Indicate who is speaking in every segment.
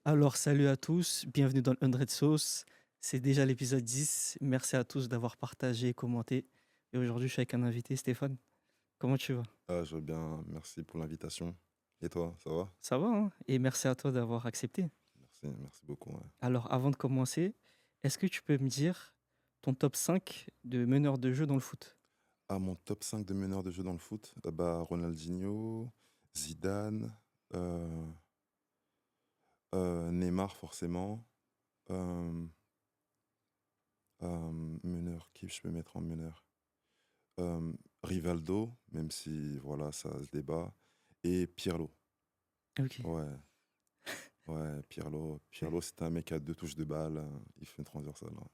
Speaker 1: Alors, salut à tous, bienvenue dans le 100 Sauce. C'est déjà l'épisode 10. Merci à tous d'avoir partagé et commenté. Et aujourd'hui, je suis avec un invité, Stéphane. Comment tu vas?
Speaker 2: Ah, je veux bien, merci pour l'invitation. Et toi, ça va?
Speaker 1: Ça va, hein? Et merci à toi d'avoir accepté.
Speaker 2: Merci beaucoup. Ouais.
Speaker 1: Alors, avant de commencer, est-ce que tu peux me dire ton top 5 de meneurs de jeu dans le foot?
Speaker 2: Ah, mon top 5 de meneurs de jeu dans le foot, bah, Ronaldinho, Zidane, euh, Neymar forcément. Euh, meneur, qui je peux mettre en meneur? Euh, Rivaldo, même si voilà, ça se débat. Et Pirlo.
Speaker 1: Ok.
Speaker 2: Ouais, ouais, Pirlo. Pirlo, c'est un mec à deux touches de balle, il fait une transversale, hein.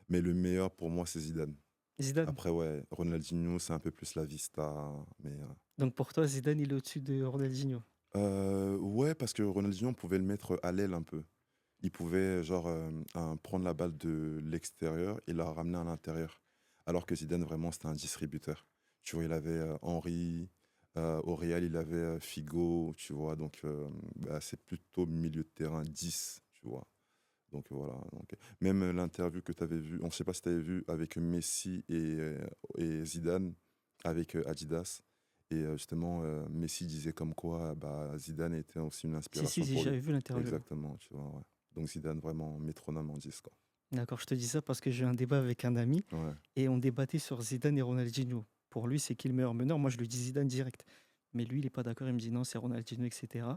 Speaker 2: Mais le meilleur pour moi, c'est Zidane.
Speaker 1: Zidane.
Speaker 2: Après, ouais, Ronaldinho, c'est un peu plus la vista. Mais
Speaker 1: Donc pour toi, Zidane, il est au-dessus de Ronaldinho.
Speaker 2: ouais, parce que Ronaldinho, on pouvait le mettre à l'aile un peu. Il pouvait, genre, prendre la balle de l'extérieur et la ramener à l'intérieur. Alors que Zidane, vraiment, c'était un distributeur. Tu vois, il avait Henry, au Real, il avait Figo, tu vois. Donc, bah, c'est plutôt milieu de terrain 10, tu vois. Donc voilà. Donc, même l'interview que tu avais vue, on ne sait pas si tu avais vu avec Messi et Zidane avec Adidas. Et justement, Messi disait comme quoi bah, Zidane était aussi une
Speaker 1: Si, si,
Speaker 2: inspiration
Speaker 1: si,
Speaker 2: pour lui.
Speaker 1: j'avais vu l'interview.
Speaker 2: Exactement, tu vois. Ouais. Donc Zidane, vraiment métronome en 10, quoi.
Speaker 1: D'accord, je te dis ça parce que j'ai eu un débat avec un ami
Speaker 2: Ouais.
Speaker 1: et on débattait sur Zidane et Ronaldinho. Pour lui, c'est qui le meilleur meneur? Moi, je lui dis Zidane direct. Mais lui, il n'est pas d'accord, il me dit non, c'est Ronaldinho, etc.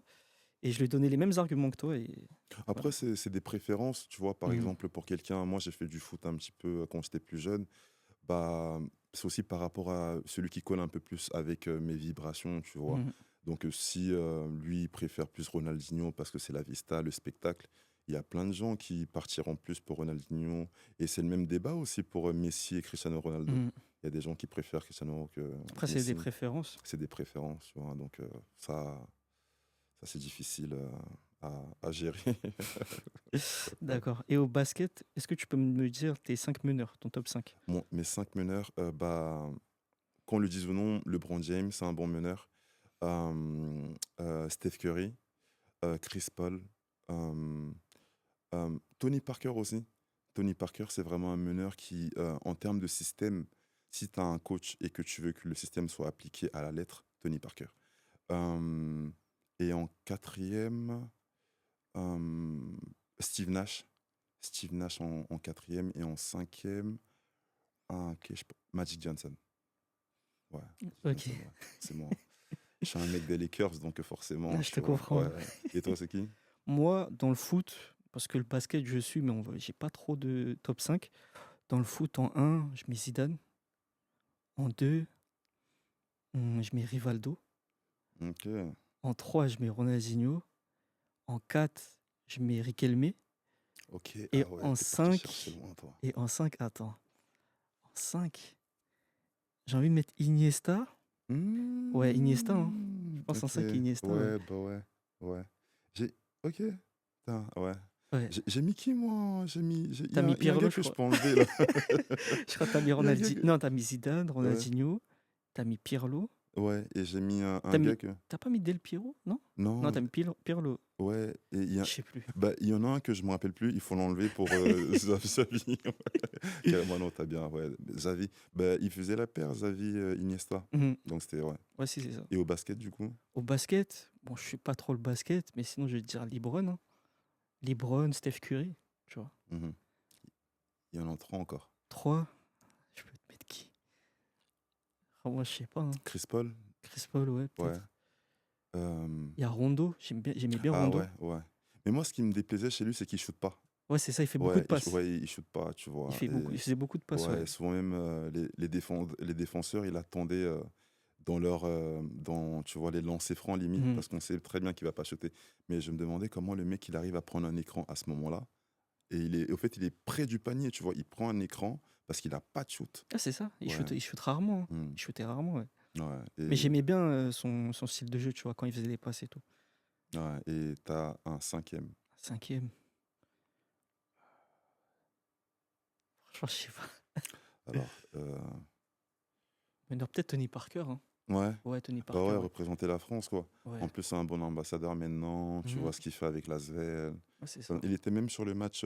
Speaker 1: Et je lui ai donné les mêmes arguments que toi. Et voilà.
Speaker 2: Après, c'est des préférences, tu vois. Par
Speaker 1: Mhm.
Speaker 2: exemple, pour quelqu'un, moi j'ai fait du foot un petit peu quand j'étais plus jeune. Bah, c'est aussi par rapport à celui qui colle un peu plus avec mes vibrations, tu vois.
Speaker 1: Mhm.
Speaker 2: Donc, si lui il préfère plus Ronaldinho parce que c'est la vista, le spectacle, il y a plein de gens qui partiront plus pour Ronaldinho. Et c'est le même débat aussi pour Messi et Cristiano Ronaldo.
Speaker 1: Mhm.
Speaker 2: Il y a des gens qui préfèrent Cristiano que
Speaker 1: Après, c'est des
Speaker 2: Messi.
Speaker 1: préférences.
Speaker 2: C'est des préférences, tu vois. Donc, ça c'est difficile à gérer.
Speaker 1: D'accord. Et au basket, est-ce que tu peux me dire tes 5 meneurs, ton top 5?
Speaker 2: Bon, mes 5 meneurs, bah, qu'on le dise ou non, LeBron James, c'est un bon meneur. Steph Curry, Chris Paul, euh, Tony Parker aussi. Tony Parker, c'est vraiment un meneur qui, en termes de système, si tu as un coach et que tu veux que le système soit appliqué à la lettre, Tony Parker. Euh, et en quatrième, euh, Steve Nash. Steve Nash en quatrième. Et en cinquième, ok, Magic Johnson. Ouais, Magic
Speaker 1: Ok.
Speaker 2: Johnson, ouais. C'est moi. Je suis un mec des Lakers, donc forcément,
Speaker 1: Ah, je te
Speaker 2: tu vois.
Speaker 1: comprends.
Speaker 2: Ouais. Et toi, c'est qui?
Speaker 1: Moi, dans le foot, parce que le basket, je suis, mais j'ai pas trop de top 5. Dans le foot, en un, je mets Zidane. En 2, je mets Rivaldo.
Speaker 2: Ok.
Speaker 1: En 3, je mets Ronaldinho. En 4, je mets Riquelme.
Speaker 2: Ok.
Speaker 1: Et
Speaker 2: Ah ouais,
Speaker 1: en
Speaker 2: t'es parti chercher
Speaker 1: 5,
Speaker 2: loin, toi.
Speaker 1: attends. En 5, j'ai envie de mettre Iniesta. Ouais, Iniesta, hein. Je pense en
Speaker 2: Ok.
Speaker 1: 5, Iniesta, ouais.
Speaker 2: Ouais, bah ouais. Ouais. J'ai. Ok. Putain, ouais.
Speaker 1: Ouais.
Speaker 2: J'ai mis qui, moi? Il y
Speaker 1: T'as
Speaker 2: a,
Speaker 1: mis
Speaker 2: il y a un gars
Speaker 1: Pirlo, je
Speaker 2: que je
Speaker 1: crois.
Speaker 2: peux enlever, là.
Speaker 1: Je crois que t'as mis
Speaker 2: Il y a un gars
Speaker 1: Ronaldinho.
Speaker 2: que.
Speaker 1: Non, t'as mis Zidane,
Speaker 2: Ouais.
Speaker 1: Ronaldinho. T'as mis Pirlo.
Speaker 2: Ouais, et j'ai mis un
Speaker 1: T'as
Speaker 2: gars
Speaker 1: mis...
Speaker 2: que.
Speaker 1: T'as pas mis Del Piero, non? Non,
Speaker 2: Non,
Speaker 1: t'as mis Pirlo.
Speaker 2: ouais, et
Speaker 1: Je sais plus.
Speaker 2: bah, il y en a un que je me rappelle plus, il faut l'enlever pour Xavi. Carrément, non, t'as bien, ouais. Xavi, bah, il faisait la paire, Xavi, Iniesta.
Speaker 1: Mhm.
Speaker 2: Donc c'était, ouais.
Speaker 1: Ouais, si, c'est ça.
Speaker 2: Et au basket, du coup?
Speaker 1: Au basket, bon, je suis pas trop le basket, mais sinon, je vais te dire LeBron, hein. LeBron, Steph Curry, tu vois.
Speaker 2: Mhm. Il y en a trois encore.
Speaker 1: 3, je peux te mettre qui? Ah, moi, je sais pas, hein.
Speaker 2: Chris Paul?
Speaker 1: Chris Paul, ouais,
Speaker 2: Ouais.
Speaker 1: peut-être.
Speaker 2: Euh,
Speaker 1: Il y a Rondo, j'aimais bien
Speaker 2: Ah
Speaker 1: Rondo.
Speaker 2: ouais, ouais. Mais moi, ce qui me déplaisait chez lui, c'est qu'il shoot pas.
Speaker 1: Ouais, c'est ça, il fait beaucoup de
Speaker 2: Ouais,
Speaker 1: passes.
Speaker 2: il shoot pas, tu vois.
Speaker 1: Il
Speaker 2: Et
Speaker 1: faisait beaucoup de passes, ouais.
Speaker 2: ouais, souvent même les défenseurs, ils attendaient dans, tu vois, les lancers francs limite,
Speaker 1: Mhm.
Speaker 2: parce qu'on sait très bien qu'il va pas shooter. Mais je me demandais comment le mec, il arrive à prendre un écran à ce moment-là. Et au fait, il est près du panier, tu vois. Il prend un écran parce qu'il a pas de shoot.
Speaker 1: Ah, c'est ça,
Speaker 2: Ouais.
Speaker 1: il shoot rarement, hein.
Speaker 2: Hmm.
Speaker 1: Il shootait rarement, ouais.
Speaker 2: Ouais.
Speaker 1: Mais j'aimais bien son style de jeu, tu vois, quand il faisait des passes et tout.
Speaker 2: Ouais. Et t'as un cinquième.
Speaker 1: Cinquième, franchement, je sais pas.
Speaker 2: Alors,
Speaker 1: Mais non, peut-être Tony Parker, hein.
Speaker 2: Ouais.
Speaker 1: Ouais, Tony
Speaker 2: Bah
Speaker 1: Parker,
Speaker 2: ouais,
Speaker 1: ouais.
Speaker 2: représenter la France, quoi. En
Speaker 1: Ouais.
Speaker 2: plus, c'est un bon ambassadeur maintenant. Tu vois
Speaker 1: Mhm.
Speaker 2: ce qu'il fait avec l'ASVEL.
Speaker 1: Ouais, c'est ça.
Speaker 2: Il était même sur le match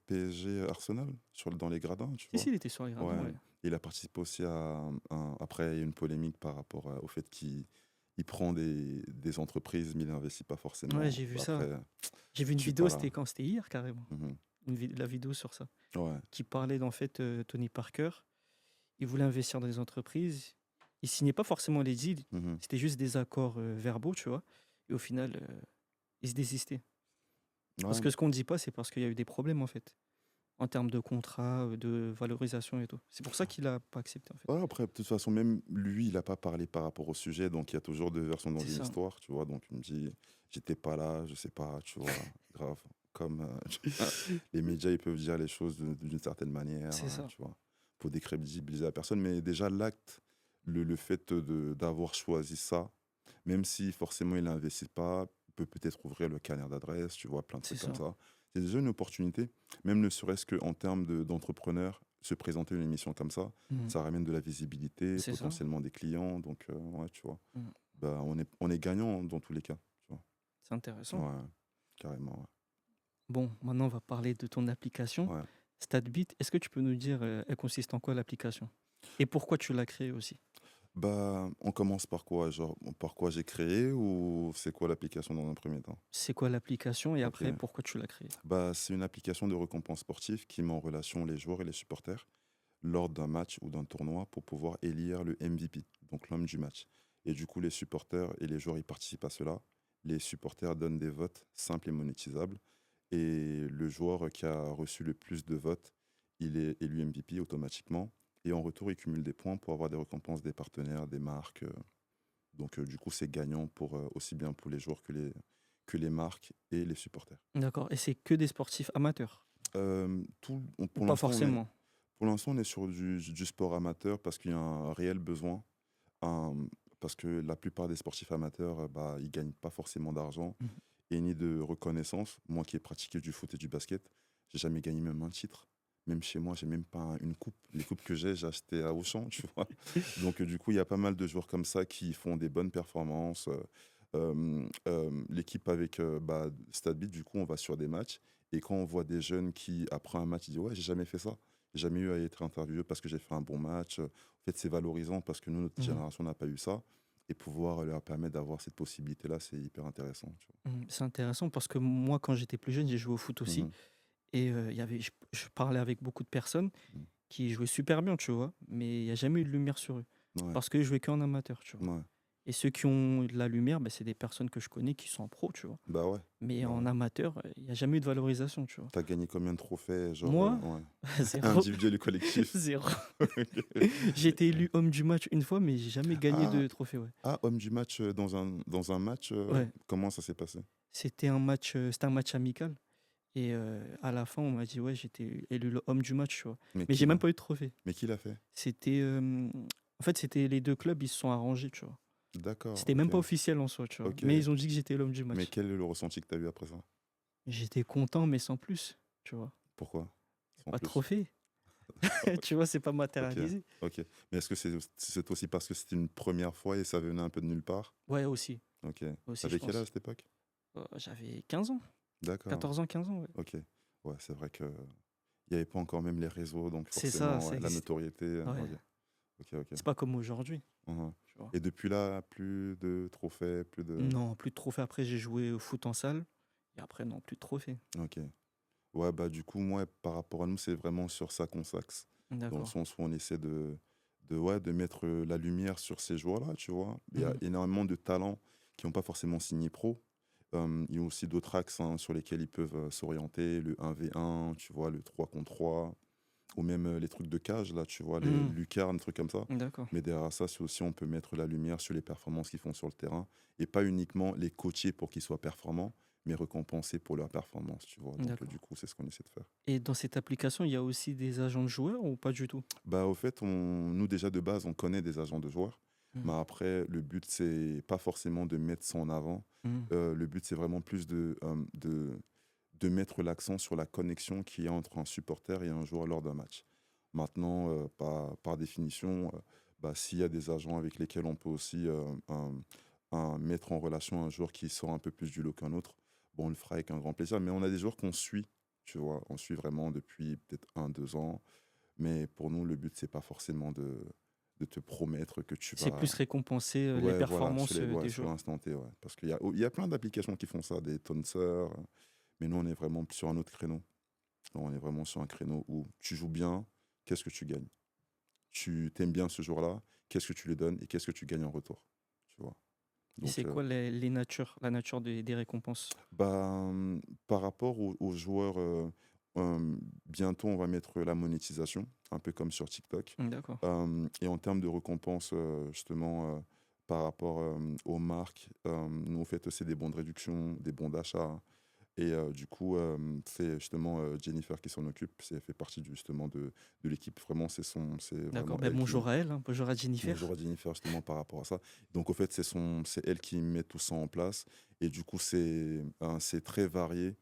Speaker 2: PSG-Arsenal, dans les gradins, tu
Speaker 1: Si,
Speaker 2: vois.
Speaker 1: si, il était sur les gradins,
Speaker 2: Ouais.
Speaker 1: ouais.
Speaker 2: Il a participé aussi après, il y a eu une polémique par rapport au fait qu'il prend des entreprises, mais il n'investit pas
Speaker 1: Ouais,
Speaker 2: forcément.
Speaker 1: j'ai vu
Speaker 2: Bah
Speaker 1: ça.
Speaker 2: après,
Speaker 1: J'ai vu une
Speaker 2: je suis
Speaker 1: vidéo,
Speaker 2: pas là.
Speaker 1: c'était quand? C'était hier, carrément.
Speaker 2: Mhm.
Speaker 1: La vidéo sur ça.
Speaker 2: Ouais.
Speaker 1: Qui parlait d'en fait Tony Parker. Il voulait investir dans les entreprises. Il signait pas forcément les deals.
Speaker 2: Mhm.
Speaker 1: C'était juste des accords verbaux, tu vois. Et au final, il se désistait. Parce
Speaker 2: Ouais.
Speaker 1: que ce qu'on ne dit pas, c'est parce qu'il y a eu des problèmes, en fait. En termes de contrat, de valorisation et tout. C'est pour ça qu'il a pas accepté, en fait.
Speaker 2: Ouais, après, de toute façon, même lui, il n'a pas parlé par rapport au sujet, donc il y a toujours deux versions dans
Speaker 1: C'est
Speaker 2: une
Speaker 1: ça.
Speaker 2: histoire, tu vois. Donc il me dit, j'étais pas là, je sais pas, tu vois, grave. Comme les médias, ils peuvent dire les choses d'une certaine manière,
Speaker 1: C'est ça.
Speaker 2: tu vois, pour décrédibiliser la personne. Mais déjà, l'acte, le fait d'avoir choisi ça, même si forcément il n'investit pas, il peut peut-être ouvrir le carnet d'adresse, tu vois, plein de
Speaker 1: C'est
Speaker 2: trucs comme
Speaker 1: ça.
Speaker 2: ça. C'est déjà une opportunité, même ne serait-ce qu'en termes d'entrepreneur, se présenter une émission comme
Speaker 1: Mhm.
Speaker 2: ça ramène de la visibilité,
Speaker 1: C'est ça.
Speaker 2: potentiellement des clients. Donc, ouais, tu vois,
Speaker 1: Mhm.
Speaker 2: bah, on est gagnant dans tous les cas, tu
Speaker 1: C'est intéressant.
Speaker 2: vois. Ouais, carrément,
Speaker 1: Bon, maintenant, on va parler de ton application.
Speaker 2: ouais. Ouais.
Speaker 1: StatBit, est-ce que tu peux nous dire, elle consiste en quoi l'application? Et pourquoi tu l'as créée aussi?
Speaker 2: Bah, on commence par quoi? Genre, par quoi j'ai créé ou c'est quoi l'application dans un premier temps?
Speaker 1: C'est quoi l'application et
Speaker 2: Ok.
Speaker 1: après, pourquoi tu l'as créée?
Speaker 2: Bah, c'est une application de récompense sportive qui met en relation les joueurs et les supporters lors d'un match ou d'un tournoi pour pouvoir élire le MVP, donc l'homme du match. Et du coup, les supporters et les joueurs y participent à cela. Les supporters donnent des votes simples et monétisables. Et le joueur qui a reçu le plus de votes, il est élu MVP automatiquement. Et en retour, il cumule des points pour avoir des récompenses des partenaires, des marques. Donc, du coup, c'est gagnant pour, aussi bien pour les joueurs que les marques et les supporters.
Speaker 1: D'accord. Et c'est que des sportifs amateurs? Ou
Speaker 2: Pour
Speaker 1: pas
Speaker 2: l'instant,
Speaker 1: forcément?
Speaker 2: on est sur du sport amateur parce qu'il y a un réel besoin. Parce que la plupart des sportifs amateurs, bah, ils gagnent pas forcément d'argent
Speaker 1: Mhm.
Speaker 2: et ni de reconnaissance. Moi qui ai pratiqué du foot et du basket, j'ai jamais gagné même un titre. Même chez moi, j'ai même pas une coupe. Les coupes que j'ai achetées à Auchan, tu vois. Donc, du coup, il y a pas mal de joueurs comme ça qui font des bonnes performances. L'équipe avec bah, StatBit, du coup, on va sur des matchs. Et quand on voit des jeunes qui, après un match, ils disent: Ouais, j'ai jamais fait ça. J'ai jamais eu à être interviewé parce que j'ai fait un bon match. En fait, c'est valorisant parce que nous, notre
Speaker 1: Mhm.
Speaker 2: génération n'a pas eu ça. Et pouvoir leur permettre d'avoir cette possibilité-là, c'est hyper intéressant. Tu
Speaker 1: C'est intéressant parce que moi, quand j'étais plus jeune, j'ai joué au foot
Speaker 2: vois.
Speaker 1: aussi.
Speaker 2: Mhm,
Speaker 1: Et je parlais avec beaucoup de personnes
Speaker 2: mhm.
Speaker 1: qui jouaient super bien, tu vois. Mais il n'y a jamais eu de lumière sur eux.
Speaker 2: Ouais,
Speaker 1: Parce qu'ils jouaient qu'en amateur, tu vois.
Speaker 2: ouais.
Speaker 1: Et ceux qui ont de la lumière, bah, c'est des personnes que je connais qui sont en pro, tu vois.
Speaker 2: Bah ouais.
Speaker 1: Mais
Speaker 2: Bah
Speaker 1: en
Speaker 2: ouais.
Speaker 1: amateur, il n'y a jamais eu de valorisation, tu vois.
Speaker 2: T'as gagné combien de trophées, genre,
Speaker 1: Moi,
Speaker 2: ouais.
Speaker 1: zéro.
Speaker 2: Individuel et collectif?
Speaker 1: Zéro.
Speaker 2: Ok.
Speaker 1: J'ai été élu homme du match une fois, mais j'ai jamais gagné
Speaker 2: Ah,
Speaker 1: de trophée, ouais.
Speaker 2: homme du match dans un match,
Speaker 1: Ouais,
Speaker 2: comment ça s'est passé?
Speaker 1: c'était un match amical. Et à la fin, on m'a dit, ouais, j'étais élu le homme du match, tu vois.
Speaker 2: Mais
Speaker 1: Mais
Speaker 2: qui
Speaker 1: j'ai même
Speaker 2: l'a?
Speaker 1: pas eu de trophée.
Speaker 2: Mais qui l'a fait?
Speaker 1: C'était. En fait, c'était les deux clubs, ils se sont arrangés, tu vois.
Speaker 2: D'accord,
Speaker 1: C'était même
Speaker 2: ok.
Speaker 1: pas officiel en soi, tu vois.
Speaker 2: Ok.
Speaker 1: Mais ils ont dit que j'étais l'homme du
Speaker 2: Mais
Speaker 1: match.
Speaker 2: quel est le ressenti que t'as eu après ça?
Speaker 1: J'étais content, mais sans plus, tu vois.
Speaker 2: Pourquoi? Sans
Speaker 1: Pas de
Speaker 2: plus.
Speaker 1: trophée. Tu vois, c'est pas
Speaker 2: Ok,
Speaker 1: matérialisé.
Speaker 2: ok. Mais est-ce que c'est aussi parce que c'était une première fois et ça venait un peu de nulle part?
Speaker 1: Ouais, aussi.
Speaker 2: Ok.
Speaker 1: Aussi, je
Speaker 2: T'avais quel âge à
Speaker 1: pense.
Speaker 2: cette époque?
Speaker 1: J'avais 15 ans.
Speaker 2: D'accord.
Speaker 1: 14 ans, 15 ans, ouais.
Speaker 2: Ok. Ouais, c'est vrai que il n'y avait pas encore même les réseaux, donc
Speaker 1: C'est ça,
Speaker 2: forcément,
Speaker 1: ça
Speaker 2: ouais, la
Speaker 1: existe.
Speaker 2: notoriété.
Speaker 1: Ouais.
Speaker 2: Ok, ok, ok.
Speaker 1: C'est pas comme aujourd'hui,
Speaker 2: Mhm.
Speaker 1: tu vois.
Speaker 2: Et depuis là, plus de trophées, plus de.
Speaker 1: Non, plus de trophées. Après, j'ai joué au foot en salle. Et après, non, plus de trophées.
Speaker 2: Ok. Ouais, bah du coup, moi, par rapport à nous, c'est vraiment sur ça qu'on s'axe. Dans le
Speaker 1: D'accord.
Speaker 2: sens où on essaie de mettre la lumière sur ces joueurs-là, tu vois. Il y a
Speaker 1: Mhm.
Speaker 2: énormément de talents qui n'ont pas forcément signé pro. Il y a aussi d'autres axes hein, sur lesquels ils peuvent s'orienter, le 1v1, tu vois, le 3 contre 3, ou même les trucs de cage, là, tu vois, les
Speaker 1: Mhm.
Speaker 2: lucarnes, des trucs comme ça.
Speaker 1: D'accord.
Speaker 2: Mais derrière ça, c'est aussi, on peut mettre la lumière sur les performances qu'ils font sur le terrain, et pas uniquement les coacher pour qu'ils soient performants, mais récompenser pour leur performance, tu vois. Donc,
Speaker 1: D'accord.
Speaker 2: du coup, c'est ce qu'on essaie de faire.
Speaker 1: Et dans cette application, il y a aussi des agents de joueurs ou pas du tout?
Speaker 2: Bah, au fait, nous, déjà, de base, on connaît des agents de joueurs,
Speaker 1: Mhm.
Speaker 2: mais après, le but, c'est pas forcément de mettre ça en avant.
Speaker 1: Mhm.
Speaker 2: Le but, c'est vraiment plus de mettre l'accent sur la connexion qu'il y a entre un supporter et un joueur lors d'un match. Maintenant, par définition, bah, s'il y a des agents avec lesquels on peut aussi mettre en relation un joueur qui sort un peu plus du lot qu'un autre, bon, on le fera avec un grand plaisir. Mais on a des joueurs qu'on suit, tu vois, on suit vraiment depuis peut-être 1, 2 ans. Mais pour nous, le but, c'est pas forcément de te promettre que tu
Speaker 1: C'est
Speaker 2: vas.
Speaker 1: plus récompenser les
Speaker 2: Ouais, voilà,
Speaker 1: performances
Speaker 2: ouais,
Speaker 1: des
Speaker 2: sur
Speaker 1: joueurs.
Speaker 2: l'instant T, ouais. Parce qu'il y a plein d'applications qui font ça, des tonseurs. Mais nous, on est vraiment sur un autre créneau. On est vraiment sur un créneau où tu joues bien, qu'est-ce que tu gagnes? Tu t'aimes bien ce jour-là, qu'est-ce que tu lui donnes et qu'est-ce que tu gagnes en retour? Tu vois?
Speaker 1: Et
Speaker 2: Donc,
Speaker 1: c'est quoi la nature des récompenses?
Speaker 2: bah, par rapport aux joueurs, bientôt on va mettre la monétisation, un peu comme sur TikTok.
Speaker 1: D'accord.
Speaker 2: Et en termes de récompenses, justement, par rapport, aux marques, nous, en fait, c'est des bons de réduction, des bons d'achat. Et du coup, c'est justement, Jennifer qui s'en occupe. Elle fait partie justement de l'équipe. Vraiment, c'est
Speaker 1: D'accord.
Speaker 2: vraiment
Speaker 1: Ben,
Speaker 2: elle qui.
Speaker 1: bonjour à elle, hein, bonjour à Jennifer.
Speaker 2: Bonjour à Jennifer, justement, par rapport à ça. Donc, au fait, c'est elle qui met tout ça en place. Et du coup, c'est très varié.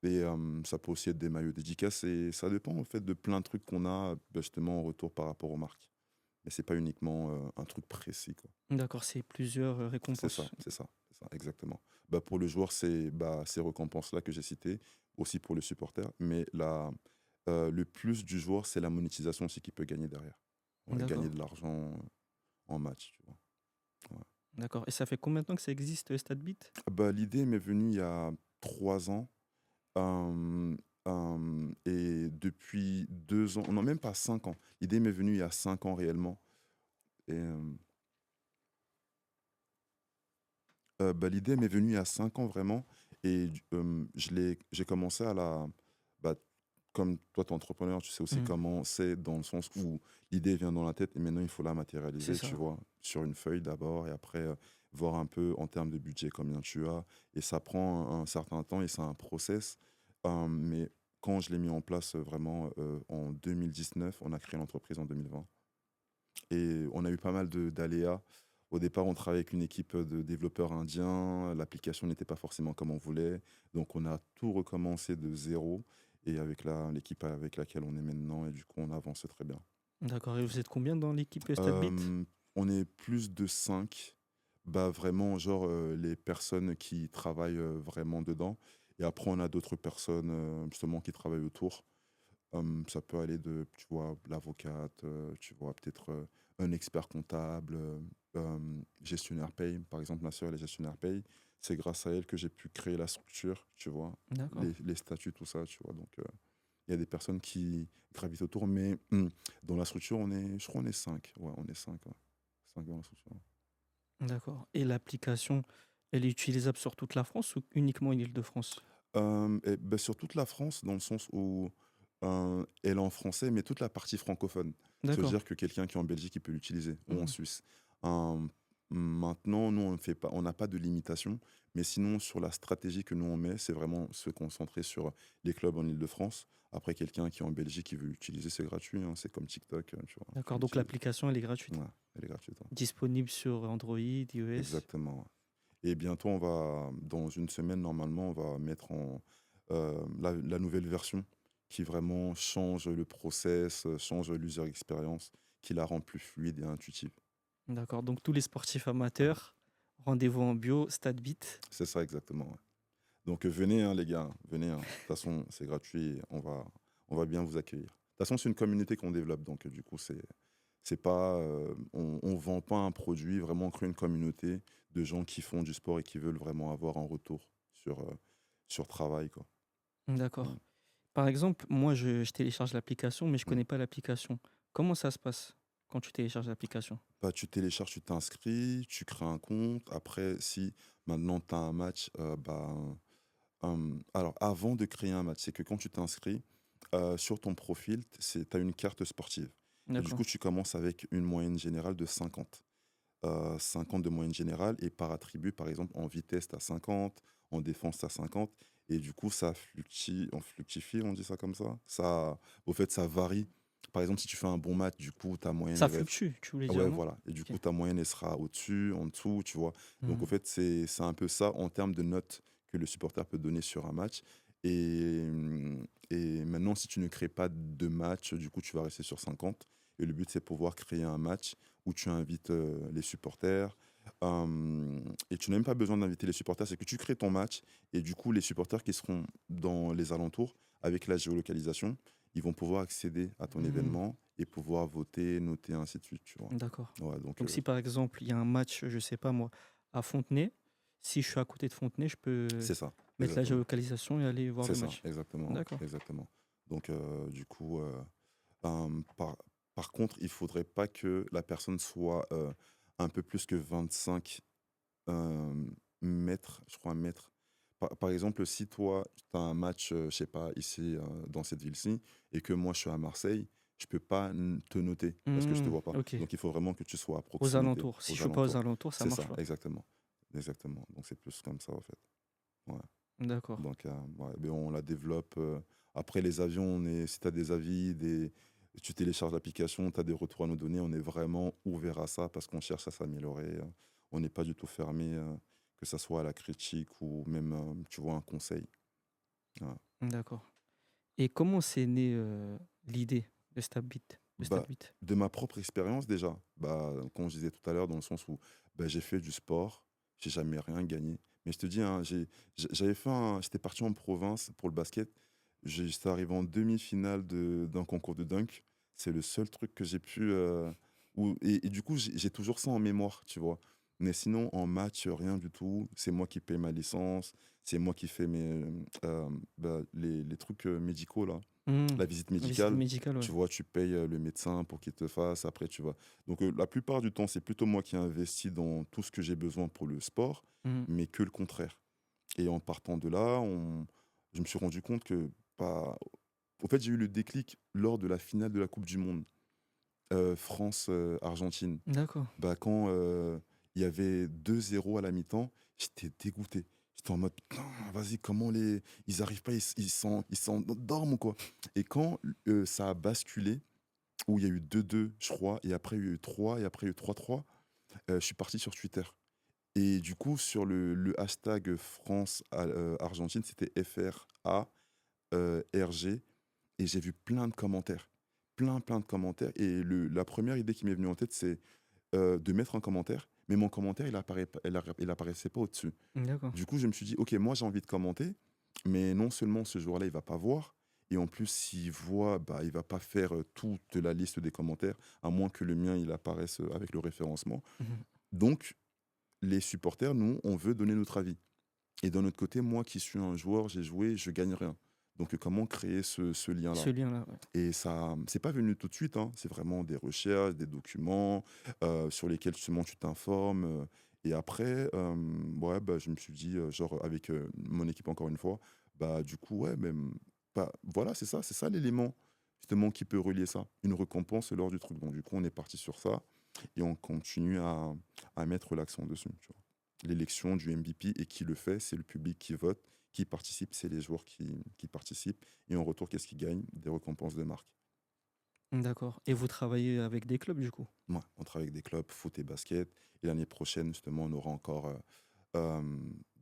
Speaker 2: Et ça peut aussi être des maillots dédicaces. Et ça dépend, en fait, de plein de trucs qu'on a, bah, justement, en retour par rapport aux marques. Mais c'est pas uniquement un truc précis, quoi.
Speaker 1: D'accord, c'est plusieurs
Speaker 2: C'est ça,
Speaker 1: récompenses.
Speaker 2: c'est ça, c'est ça, exactement. Bah, pour le joueur, c'est bah, ces récompenses-là que j'ai citées, aussi pour le supporter. Mais le plus du joueur, c'est la monétisation aussi qu'il peut gagner derrière. Ouais, gagner
Speaker 1: D'accord,
Speaker 2: de l'argent en match, tu vois. Ouais.
Speaker 1: d'accord. Et ça fait combien de temps que ça existe, StatBit?
Speaker 2: Bah, l'idée m'est venue il y a 3 ans. Et depuis 2 ans, non, même pas 5 ans. L'idée m'est venue il y a 5 ans réellement. Et bah, l'idée m'est venue il y a 5 ans vraiment. Et j'ai commencé bah, comme toi, tu es entrepreneur, tu sais aussi
Speaker 1: Hmm.
Speaker 2: comment c'est dans le sens où l'idée vient dans la tête et maintenant il faut la
Speaker 1: C'est
Speaker 2: matérialiser, tu
Speaker 1: ça.
Speaker 2: vois, sur une feuille d'abord et après voir un peu en termes de budget combien tu as. Et ça prend un certain temps et c'est un process. Mais quand je l'ai mis en place vraiment en 2019, on a créé l'entreprise en 2020. Et on a eu pas mal d'aléas. Au départ, on travaillait avec une équipe de développeurs indiens. L'application n'était pas forcément comme on voulait. Donc, on a tout recommencé de zéro. Et avec l'équipe avec laquelle on est maintenant, et du coup, on avance très bien.
Speaker 1: D'accord. Et vous êtes combien dans l'équipe StatBit?
Speaker 2: Euh, on est plus de 5. Bah, vraiment, genre les personnes qui travaillent vraiment dedans. Et après, on a d'autres personnes justement qui travaillent autour. Ça peut aller de, tu vois, l'avocate, tu vois, peut-être un expert comptable, gestionnaire paye. Par exemple, ma sœur, elle est gestionnaire paye. C'est grâce à elle que j'ai pu créer la structure, tu vois,
Speaker 1: D'accord.
Speaker 2: les statuts, tout ça, tu vois. Donc, il y a des personnes qui gravitent autour, mais dans la structure, je crois, on est 5. Ouais, on est 5. Ouais. 5 dans la structure.
Speaker 1: D'accord. Et l'application, elle est utilisable sur toute la France ou uniquement en Île-de-France?
Speaker 2: Et ben, sur toute la France, dans le sens où elle est en français, mais toute la partie francophone. Ça veut
Speaker 1: D'accord.
Speaker 2: dire que quelqu'un qui est en Belgique, il peut l'utiliser, ou en
Speaker 1: Hmm.
Speaker 2: Suisse. Euh, Maintenant, nous, on n'a pas de limitation, mais sinon, sur la stratégie que nous, on met, c'est vraiment se concentrer sur les clubs en Île-de-France. Après, quelqu'un qui est en Belgique, qui veut l'utiliser, c'est gratuit, hein, c'est comme TikTok, tu vois, tu
Speaker 1: D'accord. Donc
Speaker 2: l'utilises.
Speaker 1: l'application, elle est gratuite.
Speaker 2: Ouais, elle est gratuite. Ouais.
Speaker 1: Disponible sur Android, iOS.
Speaker 2: Exactement. Ouais. Et bientôt, dans une semaine, normalement, on va mettre la nouvelle version qui vraiment change le process, change l'user experience, qui la rend plus fluide et intuitive.
Speaker 1: D'accord. Donc tous les sportifs amateurs, rendez-vous en bio, StatBit.
Speaker 2: C'est ça exactement. Ouais. Donc venez, hein, les gars, venez. Hein. De toute façon, c'est gratuit, et on va bien vous accueillir. De toute façon, c'est une communauté qu'on développe, donc du coup, c'est pas, on vend pas un produit, vraiment on crée une communauté de gens qui font du sport et qui veulent vraiment avoir un retour sur travail, quoi. Mm,
Speaker 1: D'accord. Par exemple, moi, je télécharge l'application, mais je
Speaker 2: mm.
Speaker 1: connais pas l'application. Comment ça se passe quand tu télécharges l'application?
Speaker 2: Bah, tu télécharges, tu t'inscris, tu crées un compte. Après, si maintenant tu as un match, alors avant de créer un match, c'est que quand tu t'inscris, sur ton profil, tu as une carte sportive. Et du
Speaker 1: D'accord.
Speaker 2: coup, tu commences avec une moyenne générale de 50. 50 de moyenne générale et par attribut, par exemple, en vitesse, tu as 50, en défense, tu as 50. Et du coup, ça fluctue, on fluctifie, on dit ça comme ça. Au fait, ça varie. Par exemple, si tu fais un bon match, du coup, ta moyenne,
Speaker 1: Ça
Speaker 2: elle va être.
Speaker 1: fluctue, tu voulais
Speaker 2: Ah
Speaker 1: dire,
Speaker 2: ouais,
Speaker 1: non?
Speaker 2: voilà. Et du
Speaker 1: Ok.
Speaker 2: coup, ta moyenne, elle sera au-dessus, en dessous, tu vois. Donc, au
Speaker 1: Mhm.
Speaker 2: fait, c'est un peu ça en termes de notes que le supporter peut donner sur un match. Et maintenant, si tu ne crées pas de match, du coup, tu vas rester sur 50. Et le but, c'est pouvoir créer un match où tu invites les supporters. Et tu n'as même pas besoin d'inviter les supporters, c'est que tu crées ton match et du coup, les supporters qui seront dans les alentours, avec la géolocalisation, ils vont pouvoir accéder à ton
Speaker 1: Hmm,
Speaker 2: événement et pouvoir voter, noter, ainsi de suite, tu vois.
Speaker 1: d'accord.
Speaker 2: Ouais, donc,
Speaker 1: Donc si par exemple il y a un match, je sais pas moi, à Fontenay, si je suis à côté de Fontenay, je peux
Speaker 2: c'est ça,
Speaker 1: mettre la
Speaker 2: exactement.
Speaker 1: géolocalisation et aller voir
Speaker 2: C'est
Speaker 1: le
Speaker 2: ça,
Speaker 1: match.
Speaker 2: exactement,
Speaker 1: D'accord.
Speaker 2: exactement. Donc, du coup, par contre, il faudrait pas que la personne soit, un peu plus que 25 mètres, je crois 1 mètre. Par exemple, si toi, tu as un match, je sais pas, ici, dans cette ville-ci et que moi je suis à Marseille, je peux pas te noter parce que je te
Speaker 1: Hmm,
Speaker 2: vois pas.
Speaker 1: ok.
Speaker 2: Donc il faut vraiment que tu sois à
Speaker 1: Aux
Speaker 2: proximité,
Speaker 1: alentours. Si je
Speaker 2: aux
Speaker 1: suis pas aux
Speaker 2: alentours.
Speaker 1: alentours, ça
Speaker 2: C'est
Speaker 1: marche
Speaker 2: ça,
Speaker 1: pas.
Speaker 2: exactement, exactement. Donc c'est plus comme ça, en fait. Ouais.
Speaker 1: D'accord.
Speaker 2: Donc, ouais, mais on la développe. Après, les avions, si tu as des avis, tu télécharges l'application, tu as des retours à nous donner, on est vraiment ouvert à ça parce qu'on cherche à s'améliorer. On n'est pas du tout fermé, que ça soit à la critique ou même, tu vois, un conseil. Voilà.
Speaker 1: D'accord. Et comment c'est né l'idée de Stabit, de
Speaker 2: Bah,
Speaker 1: Stabit?
Speaker 2: de ma propre expérience déjà, bah, comme je disais tout à l'heure, dans le sens où bah, j'ai fait du sport, j'ai jamais rien gagné. Mais je te dis, hein, j'étais parti en province pour le basket. J'étais arrivé en demi-finale d'un concours de dunk. C'est le seul truc que j'ai pu. Et du coup, j'ai toujours ça en mémoire, tu vois. Mais sinon, en match, rien du tout. C'est moi qui paye ma licence. C'est moi qui fais les trucs médicaux, là,
Speaker 1: Hmm,
Speaker 2: la visite
Speaker 1: la visite
Speaker 2: médicale,
Speaker 1: médicale, ouais.
Speaker 2: tu vois, tu payes le médecin pour qu'il te fasse, après tu vas. Donc la plupart du temps, c'est plutôt moi qui investis dans tout ce que j'ai besoin pour le sport,
Speaker 1: Hmm,
Speaker 2: mais que le contraire. Et en partant de là, je me suis rendu compte que, bah, en fait, j'ai eu le déclic lors de la finale de la Coupe du Monde, France-Argentine.
Speaker 1: d'accord.
Speaker 2: Bah, quand il y avait 2-0 à la mi-temps, j'étais dégoûté. J'étais en mode, putain, vas-y, comment ils arrivent pas, ils s'endorment ou quoi. Et quand ça a basculé, où il y a eu 2-2, je crois, et après il y a eu 3, et après il y a eu 3-3, je suis parti sur Twitter. Et du coup, sur le hashtag France-Argentine, c'était FRARG, et j'ai vu plein de commentaires. Plein de commentaires. Et la première idée qui m'est venue en tête, c'est de mettre un commentaire, mais mon commentaire, il apparaissait pas au-dessus.
Speaker 1: D'accord.
Speaker 2: Du coup, je me suis dit, ok, moi j'ai envie de commenter, mais non seulement ce jour-là, il va pas voir, et en plus, s'il voit, bah, il va pas faire toute la liste des commentaires, à moins que le mien, il apparaisse avec le référencement.
Speaker 1: Mhm.
Speaker 2: Donc, les supporters, nous, on veut donner notre avis. Et d'un autre côté, moi qui suis un joueur, j'ai joué, je gagne rien. Donc, comment créer ce lien-là?
Speaker 1: Ce lien-là, ouais.
Speaker 2: Et ça, c'est pas venu tout de suite, hein. C'est vraiment des recherches, des documents sur lesquels justement tu t'informes. Et après, ouais, bah, je me suis dit, genre avec mon équipe encore une fois, bah du coup, ouais, même, bah, voilà, c'est ça l'élément justement qui peut relier ça, une récompense lors du truc. Donc du coup, on est parti sur ça et on continue à mettre l'accent dessus, tu vois. L'élection du MVP et qui le fait, c'est le public qui vote, qui participe, c'est les joueurs qui participent. Et en retour, qu'est-ce qu'ils gagnent? Des récompenses de marque.
Speaker 1: D'accord. Et vous travaillez avec des clubs, du coup?
Speaker 2: Ouais, on travaille avec des clubs foot et basket. Et l'année prochaine, justement, on aura encore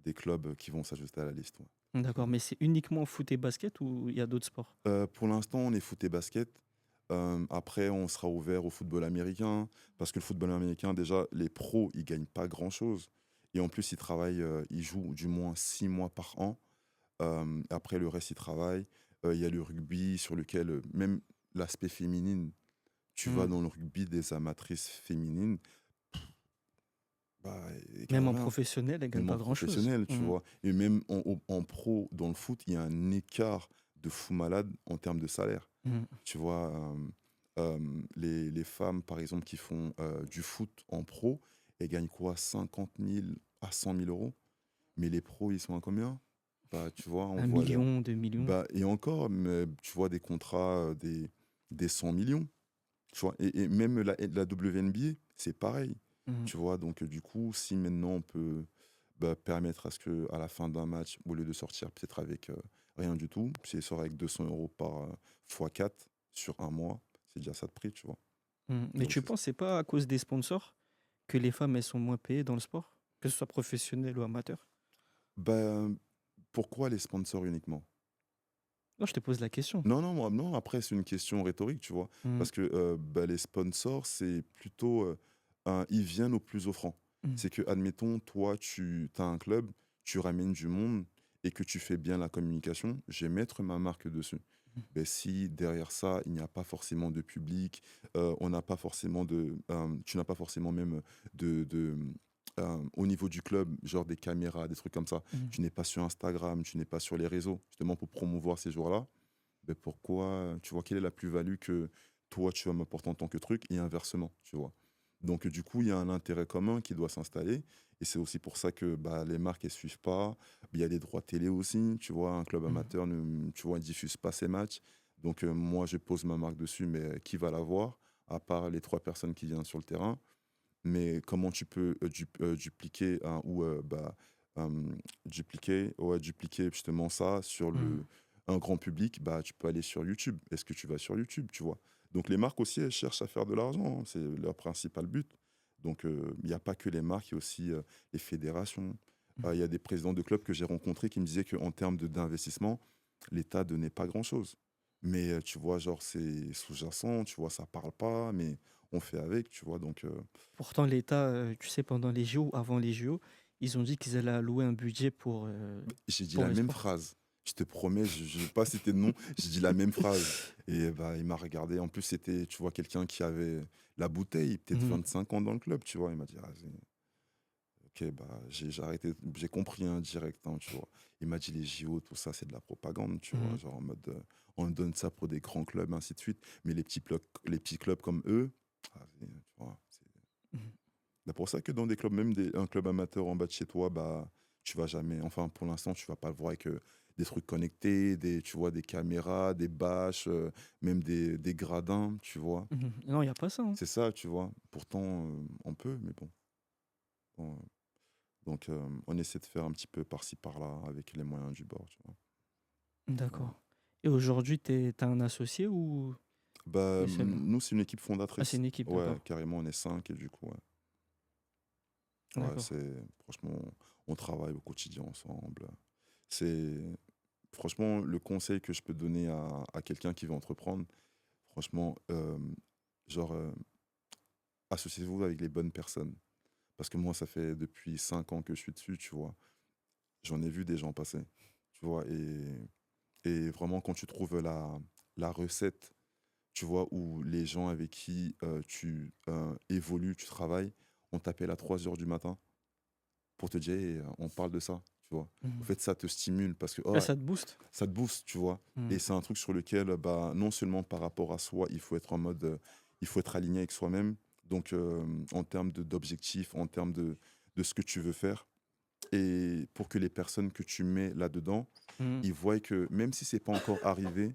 Speaker 2: des clubs qui vont s'ajouter à la liste. Ouais.
Speaker 1: D'accord. Mais c'est uniquement foot et basket ou il y a d'autres sports?
Speaker 2: Pour l'instant, on est foot et basket. Après, on sera ouvert au football américain. Parce que le football américain, déjà, les pros, ils gagnent pas grand-chose. Et en plus, ils travaillent, ils jouent du moins 6 mois par an. Après, le reste, ils travaillent. Il y a le rugby sur lequel, même l'aspect féminine, tu vas
Speaker 1: Hmm.
Speaker 2: dans le rugby des amatrices féminines, bah, ils gagnent
Speaker 1: Même en
Speaker 2: rien.
Speaker 1: professionnel, elle gagne
Speaker 2: Même en
Speaker 1: pas grand-chose.
Speaker 2: professionnel, tu
Speaker 1: Hmm.
Speaker 2: vois. Et même en pro, dans le foot, il y a un écart de fou malade en termes de salaire.
Speaker 1: Hmm.
Speaker 2: Tu vois, les femmes, par exemple, qui font du foot en pro, elles gagnent quoi? 50 000 à 100 000 euros. Mais les pros, ils sont à combien? Bah, tu vois, on
Speaker 1: Un
Speaker 2: voit
Speaker 1: million, 2 millions.
Speaker 2: bah, et encore, mais tu vois des contrats, des 100 millions. Tu vois, et même la WNBA, c'est pareil.
Speaker 1: Hmm.
Speaker 2: Tu vois, donc du coup, si maintenant on peut bah, permettre à ce que à la fin d'un match, au lieu de sortir peut-être avec rien du tout, c'est sort avec 200 euros par fois 4 sur un mois, c'est déjà ça de prix, tu vois.
Speaker 1: Hmm. Mais
Speaker 2: Donc
Speaker 1: tu
Speaker 2: c'est ça.
Speaker 1: penses que c'est pas à cause des sponsors que les femmes, elles sont moins payées dans le sport? Que ce soit professionnel ou amateur?
Speaker 2: Bah, pourquoi les sponsors uniquement?
Speaker 1: Non, je te pose la question.
Speaker 2: Non, non, moi, non, après, c'est une question rhétorique, tu vois.
Speaker 1: Mmh.
Speaker 2: Parce que bah, les sponsors, c'est plutôt. Ils viennent au plus offrant.
Speaker 1: Mmh.
Speaker 2: C'est que, admettons, toi, tu as un club, tu ramènes du monde et que tu fais bien la communication, je vais mettre ma marque dessus.
Speaker 1: Mmh.
Speaker 2: Ben, si derrière ça, il n'y a pas forcément de public, on n'a pas forcément tu n'as pas forcément même au niveau du club, genre des caméras, des trucs comme ça,
Speaker 1: Mmh.
Speaker 2: tu n'es pas sur Instagram, tu n'es pas sur les réseaux, justement pour promouvoir ces jours-là, ben pourquoi, tu vois, quelle est la plus-value que toi, tu vas m'apporter en tant que truc et inversement, tu vois. Donc, du coup, il y a un intérêt commun qui doit s'installer. Et c'est aussi pour ça que bah, les marques, elles suivent pas. Il y a les droits télé aussi, tu vois. Un club
Speaker 1: Mmh.
Speaker 2: amateur, tu vois, ne diffuse pas ses matchs. Donc, moi, je pose ma marque dessus, mais qui va la voir, à part les 3 personnes qui viennent sur le terrain. Mais comment tu peux dupliquer dupliquer justement ça sur
Speaker 1: Mmh.
Speaker 2: un grand public, bah, tu peux aller sur YouTube. Est-ce que tu vas sur YouTube, tu vois? Donc les marques aussi, elles cherchent à faire de l'argent, hein, c'est leur principal but. Donc il n'y a pas que les marques, il y a aussi les fédérations.
Speaker 1: Mmh.
Speaker 2: Il y a des présidents de clubs que j'ai rencontrés qui me disaient qu'en termes d'investissement, l'État donnait pas grand-chose. Mais tu vois, genre, c'est sous-jacent, tu vois, ça parle pas, mais on fait avec, tu vois. Donc,
Speaker 1: Pourtant l'État, tu sais, pendant les JO, avant les JO, ils ont dit qu'ils allaient allouer un budget
Speaker 2: j'ai dit
Speaker 1: pour
Speaker 2: la
Speaker 1: le
Speaker 2: même
Speaker 1: sport.
Speaker 2: phrase. Je te promets, je ne vais pas citer de nom, j'ai dit la même phrase. Et bah, il m'a regardé. En plus, c'était, tu vois, quelqu'un qui avait la bouteille, peut-être
Speaker 1: Mmh.
Speaker 2: 25 ans dans le club, tu vois. Il m'a dit, ah, ok, bah, j'ai arrêté, j'ai compris un direct, hein, tu vois. Il m'a dit, les JO, tout ça, c'est de la propagande, tu vois.
Speaker 1: Mmh.
Speaker 2: Genre en mode, on donne ça pour des grands clubs, ainsi de suite. Mais les petits clubs comme eux, ah, tu vois,
Speaker 1: Mmh.
Speaker 2: c'est pour ça que dans des clubs, même un club amateur en bas de chez toi, bah, tu vas jamais, enfin pour l'instant, tu vas pas le voir avec des trucs connectés, tu vois, des caméras, des bâches, même des gradins, tu vois.
Speaker 1: Mmh. Non, il y a pas ça, hein.
Speaker 2: C'est ça, tu vois. Pourtant, on peut, mais bon. Bon, donc, on essaie de faire un petit peu par-ci, par-là, avec les moyens du bord, tu vois. Voilà.
Speaker 1: D'accord. Et aujourd'hui, tu un associé ou
Speaker 2: Bah,
Speaker 1: tu es seul?
Speaker 2: nous, c'est une équipe
Speaker 1: Ah, c'est
Speaker 2: fondatrice.
Speaker 1: une équipe,
Speaker 2: Ouais,
Speaker 1: d'accord.
Speaker 2: carrément, on est 5 et du coup, ouais. Ouais,
Speaker 1: D'accord.
Speaker 2: franchement, on travaille au quotidien ensemble. C'est, franchement, le conseil que je peux donner à quelqu'un qui veut entreprendre, franchement, genre, associez-vous avec les bonnes personnes. Parce que moi, ça fait depuis 5 ans que je suis dessus, tu vois. J'en ai vu des gens passer, tu vois. Et vraiment, quand tu trouves la recette, tu vois, où les gens avec qui tu évolues, tu travailles, on t'appelle à 3 heures du matin pour te dire, hey, on parle de ça, tu vois. En
Speaker 1: Mmh.
Speaker 2: fait, ça te stimule parce que
Speaker 1: Ah,
Speaker 2: oh,
Speaker 1: ça te booste?
Speaker 2: ça te booste, tu vois.
Speaker 1: Mmh.
Speaker 2: Et c'est un truc sur lequel, bah, non seulement par rapport à soi, il faut être en mode, il faut être aligné avec soi-même. Donc, en termes d'objectifs, en termes de ce que tu veux faire. Et pour que les personnes que tu mets là-dedans,
Speaker 1: Mmh.
Speaker 2: ils voient que même si c'est pas encore arrivé,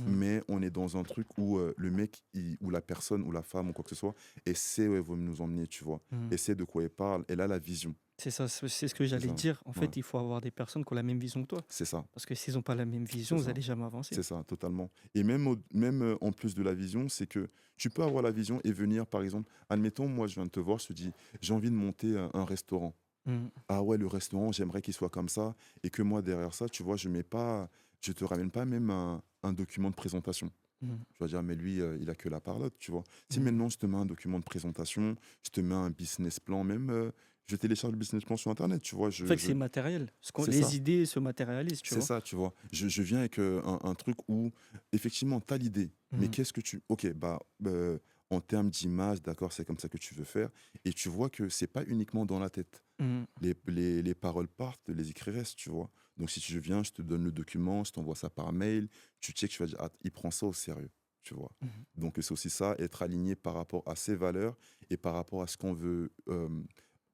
Speaker 1: Mmh.
Speaker 2: mais on est dans un truc où le mec, ou la personne, ou la femme, ou quoi que ce soit, essaie où elle veut nous emmener, tu vois.
Speaker 1: Mmh.
Speaker 2: Essaie de quoi elle parle, elle a la vision.
Speaker 1: C'est ça, c'est ce que
Speaker 2: C'est
Speaker 1: j'allais
Speaker 2: ça.
Speaker 1: dire. En
Speaker 2: Ouais.
Speaker 1: fait, il faut avoir des personnes qui ont la même vision que toi.
Speaker 2: C'est ça.
Speaker 1: Parce que s'ils ont pas la même vision,
Speaker 2: C'est
Speaker 1: vous
Speaker 2: ça.
Speaker 1: allez jamais avancer.
Speaker 2: C'est ça, totalement. Et même, en plus de la vision, c'est que tu peux avoir la vision et venir, par exemple, admettons, moi, je viens de te voir, je te dis, j'ai envie de monter un restaurant.
Speaker 1: Mmh.
Speaker 2: Ah ouais, le restaurant, j'aimerais qu'il soit comme ça. Et que moi, derrière ça, tu vois, je te ramène pas même un document de présentation.
Speaker 1: Mmh.
Speaker 2: Tu vas dire, mais lui, il a que la parlotte, tu vois. Si
Speaker 1: Mmh.
Speaker 2: maintenant je te mets un document de présentation, je te mets un business plan, même, je télécharge le business plan sur Internet, tu vois.
Speaker 1: En fait, c'est matériel.
Speaker 2: C'est ça.
Speaker 1: Les idées se matérialisent, tu
Speaker 2: C'est
Speaker 1: vois?
Speaker 2: ça, tu vois. Je viens avec un truc où, effectivement, tu as l'idée, mais
Speaker 1: Mmh.
Speaker 2: qu'est-ce que tu. Ok, bah, en termes d'image, d'accord, c'est comme ça que tu veux faire. Et tu vois que c'est pas uniquement dans la tête.
Speaker 1: Mmh.
Speaker 2: Les paroles partent, les écrits restent, tu vois. Donc, si tu viens, je te donne le document, je t'envoie ça par mail, tu checkes, tu vas dire, ah, il prend ça au sérieux, tu vois.
Speaker 1: Mmh.
Speaker 2: Donc, c'est aussi ça, être aligné par rapport à ses valeurs et par rapport à ce qu'on veut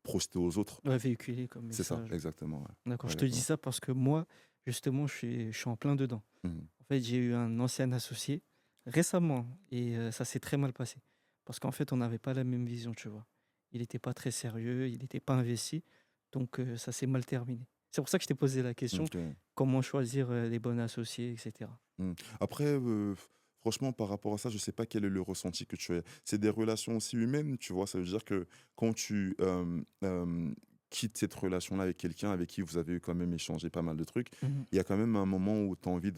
Speaker 2: projeter aux autres.
Speaker 1: Ouais, véhiculer comme
Speaker 2: C'est ça,
Speaker 1: message.
Speaker 2: exactement.
Speaker 1: D'accord,
Speaker 2: Ouais,
Speaker 1: je te dis
Speaker 2: exactement.
Speaker 1: ça parce que moi, justement, je suis en plein dedans.
Speaker 2: Mhm.
Speaker 1: En fait, j'ai eu un ancien associé récemment et ça s'est très mal passé. Parce qu'en fait, on n'avait pas la même vision, tu vois. Il n'était pas très sérieux, il n'était pas investi. Donc, ça s'est mal terminé. C'est pour ça que je t'ai posé la question,
Speaker 2: Ok.
Speaker 1: comment choisir les bons associés, etc.
Speaker 2: Mmh. Après, franchement, par rapport à ça, je sais pas quel est le ressenti que tu as. C'est des relations aussi humaines, tu vois? Ça veut dire que quand quittes cette relation-là avec quelqu'un avec qui vous avez quand même échangé pas mal de trucs,
Speaker 1: Mmh.
Speaker 2: il y a quand même un moment où tu as envie